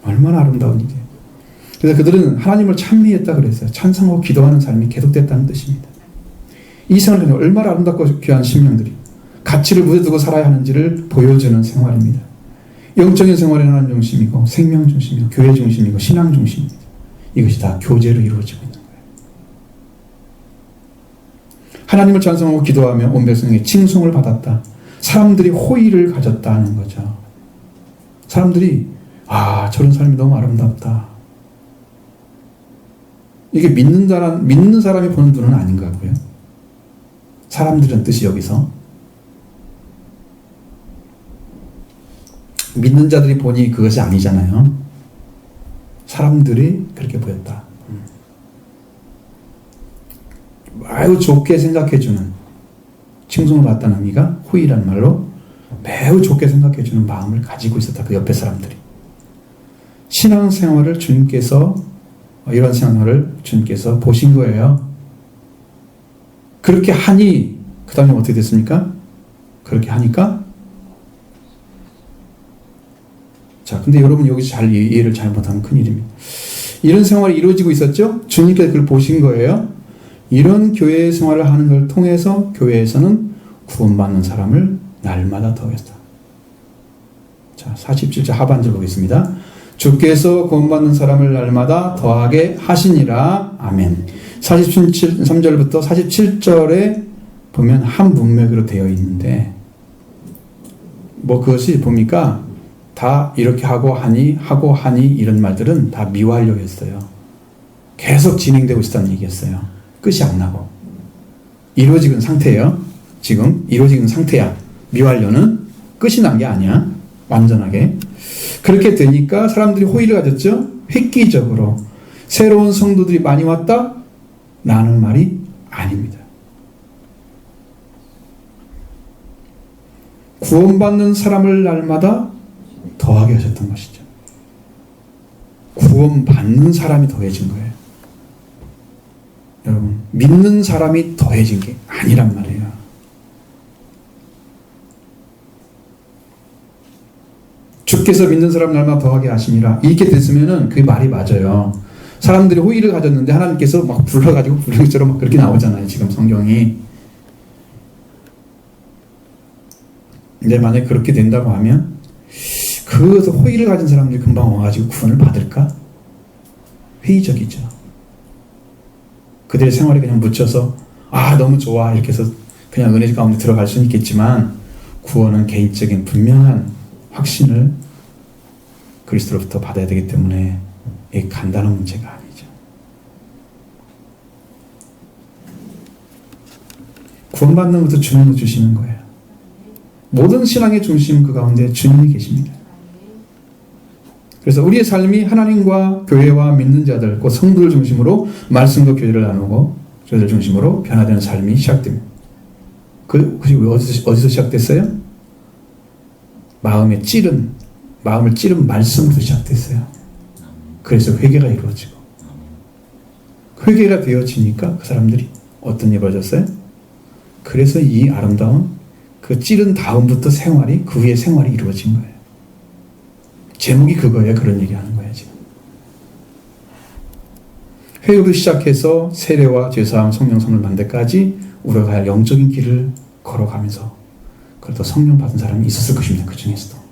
얼마나 아름다운 일이에요. 그래서 그들은 하나님을 찬미했다 그랬어요. 찬송하고 기도하는 삶이 계속됐다는 뜻입니다. 이 생활은 얼마나 아름답고 귀한 심령들이 가치를 무대 두고 살아야 하는지를 보여주는 생활입니다. 영적인 생활은 하나님 중심이고 생명 중심이고 교회 중심이고 신앙 중심입니다. 이것이 다 교제로 이루어지고 있는 거예요. 하나님을 찬송하고 기도하며 온 백성에게 칭송을 받았다. 사람들이 호의를 가졌다는 거죠. 사람들이 저런 삶이 너무 아름답다. 이게 믿는 사람이 보는 눈은 아닌 것 같고요. 사람들은 뜻이 여기서 믿는 자들이 보니 그것이 아니잖아요. 사람들이 그렇게 보였다. 매우 좋게 생각해주는, 칭송을 받다는 의미가 후이라는 말로 매우 좋게 생각해주는 마음을 가지고 있었다. 그 옆에 사람들이. 신앙생활을 주님께서, 이런 생활을 주님께서 보신 거예요. 그렇게 하니 그 다음에 어떻게 됐습니까? 그렇게 하니까, 자, 근데 여러분 여기서 잘 이해를 잘못하면 큰일입니다. 이런 생활이 이루어지고 있었죠? 주님께서 그걸 보신 거예요. 이런 교회 생활을 하는 걸 통해서 교회에서는 구원받는 사람을 날마다 더했다. 자, 47절 하반절 보겠습니다. 주께서 구원받는 사람을 날마다 더하게 하시니라. 아멘. 43절부터 47절에 보면 한 문맥으로 되어 있는데, 뭐 그것이 뭡니까? 다 이렇게 하고 하니 이런 말들은 다 미완료였어요. 계속 진행되고 있었다는 얘기였어요. 끝이 안 나고. 이루어지는 상태예요. 지금 이루어지는 상태야. 미완료는 끝이 난 게 아니야. 완전하게. 그렇게 되니까 사람들이 호의를 가졌죠. 획기적으로 새로운 성도들이 많이 왔다? 라는 말이 아닙니다. 구원받는 사람을 날마다 더하게 하셨던 것이죠. 구원받는 사람이 더해진 거예요. 여러분, 믿는 사람이 더해진 게 아니란 말이에요. 주께서 믿는 사람 날마다 더하게 하시니라. 이렇게 됐으면은 그 말이 맞아요. 사람들이 호의를 가졌는데 하나님께서 막 불러가지고 불량처럼 막 그렇게 나오잖아요. 지금 성경이. 이제 만약에 그렇게 된다고 하면 그 호의를 가진 사람들이 금방 와가지고 구원을 받을까? 회의적이죠. 그들의 생활에 그냥 묻혀서 너무 좋아 이렇게 해서 그냥 은혜 가운데 들어갈 수는 있겠지만, 구원은 개인적인 분명한 확신을 그리스도로부터 받아야 되기 때문에 이게 간단한 문제가 아니죠. 구원받는 것도 주님이 주시는 거예요. 모든 신앙의 중심 그 가운데 주님이 계십니다. 그래서 우리의 삶이 하나님과 교회와 믿는 자들, 그 성도를 중심으로 말씀과 교제를 나누고 저들 중심으로 변화되는 삶이 시작됩니다. 그것이 어디서 시작됐어요? 마음을 찌른 말씀으로 시작됐어요. 그래서 회개가 이루어지고, 회개가 되어지니까 그 사람들이 어떤 일이 벌어졌어요? 그래서 이 아름다운 그 찌른 다음부터 생활이, 그 후에 생활이 이루어진 거예요. 제목이 그거예요. 그런 얘기 하는 거예요, 지금. 회개로 시작해서 세례와 죄사함, 성령 선물 받는 데까지 우리가 가야 할 영적인 길을 걸어가면서, 그래도 성령 받은 사람이 있었을 것입니다. 그 중에서도.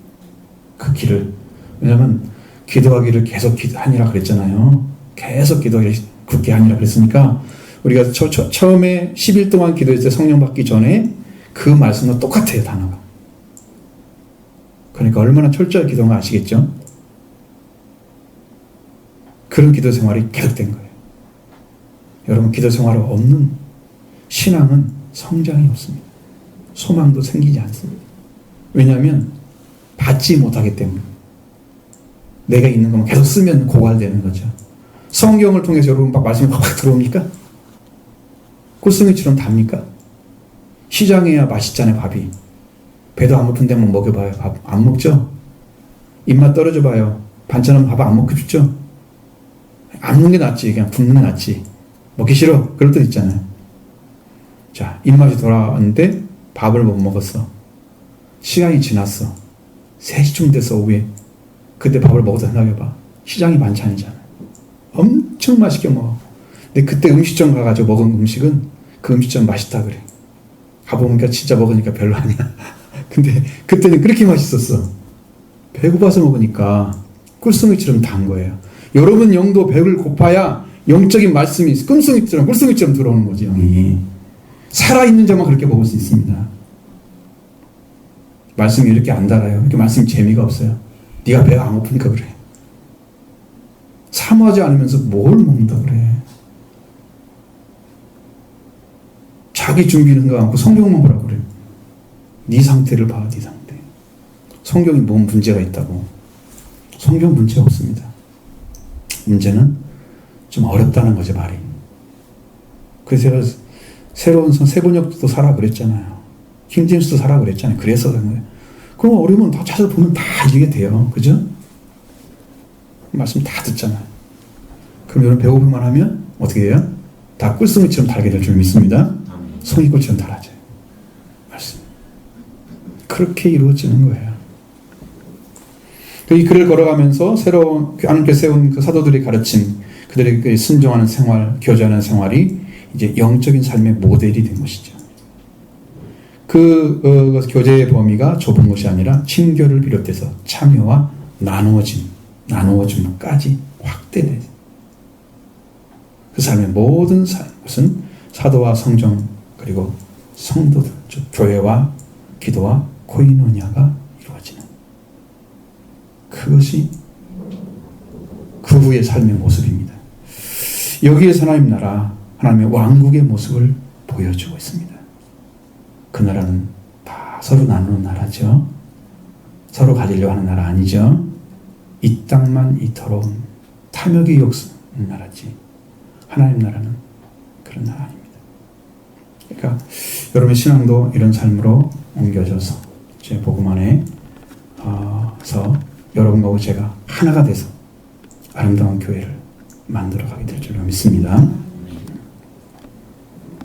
그 길을. 왜냐하면 기도하기를 계속 기도하니라 그랬잖아요. 계속 기도하기를 굳게 하니라 그랬으니까, 우리가 처음에 10일 동안 기도했을 때 성령 받기 전에 그 말씀과 똑같아요, 단어가. 그러니까 얼마나 철저히 기도한 거 아시겠죠? 그런 기도 생활이 계속된 거예요. 여러분, 기도 생활이 없는 신앙은 성장이 없습니다. 소망도 생기지 않습니다. 왜냐하면 받지 못하기 때문에. 내가 있는 것만 계속 쓰면 고갈되는 거죠. 성경을 통해서 여러분 막 말씀이 확 들어옵니까? 꿀송이처럼 답니까? 시장에야 맛있잖아요, 밥이. 배도 안 고픈 데만 먹여봐요. 밥 안 먹죠? 입맛 떨어져 봐요. 반찬은 밥 안 먹고 죽죠? 안 먹는 게 낫지. 그냥 굶는 게 낫지. 먹기 싫어. 그럴 때 있잖아요. 자, 입맛이 돌아왔는데 밥을 못 먹었어. 시간이 지났어. 3시쯤 돼서 오후에. 그때 밥을 먹어서 생각해봐. 시장이 반찬이잖아. 엄청 맛있게 먹어. 근데 그때 음식점 가가지고 먹은 음식은 그 음식점 맛있다 그래. 가보니까 진짜 먹으니까 별로 아니야. 근데 그때는 그렇게 맛있었어. 배고파서 먹으니까 꿀송이처럼 단 거예요. 여러분 영도 배를 고파야 영적인 말씀이 꿀송이처럼 들어오는 거지, 영이. 살아있는 자만 그렇게 먹을 수 있습니다. 말씀이 이렇게 안 달아요. 이렇게 말씀이 재미가 없어요. 네가 배가 안 고프니까 그래. 사모하지 않으면서 뭘 먹는다 그래. 자기 준비는 거 않고 성경만 보라고 그래. 네 상태를 봐, 네 상태. 성경이 뭔 문제가 있다고. 성경 문제 없습니다. 문제는 좀 어렵다는 거죠, 말이. 그래서 제가 새로운 세번역도 사라 그랬잖아요. 킹제임스도 사라 그랬잖아요. 그래서 그런 거예요. 그럼 어려우면 다 찾아보면 다 이게 돼요. 그죠? 말씀 다 듣잖아요. 그럼 여러분 배고프만 하면 어떻게 돼요? 다 꿀송이처럼 달게 될 줄 믿습니다. 송이꿀처럼 달아져요. 말씀. 그렇게 이루어지는 거예요. 이 길을 걸어가면서 새로운 하나님께 세운 그 사도들이 가르친 그들에게 순종하는 생활, 교제하는 생활이 이제 영적인 삶의 모델이 된 것이죠. 그 교제의 범위가 좁은 것이 아니라 친교를 비롯해서 참여와 나누어짐까지 확대돼요. 그 삶의 모든 것은 사도와 성정 그리고 성도들, 즉 교회와 기도와 코이노니아가 이루어지는 그것이 그 후의 삶의 모습입니다. 여기에서 하나님 나라, 하나님의 왕국의 모습을 보여주고 있습니다. 그 나라는 다 서로 나누는 나라죠. 서로 가지려고 하는 나라 아니죠. 이 땅만 이토록 탐욕이 욕쓰는 나라지. 하나님 나라는 그런 나라 아닙니다. 그러니까 여러분의 신앙도 이런 삶으로 옮겨져서 제 복음 안에서 여러분과 제가 하나가 돼서 아름다운 교회를 만들어가게 될 줄로 믿습니다.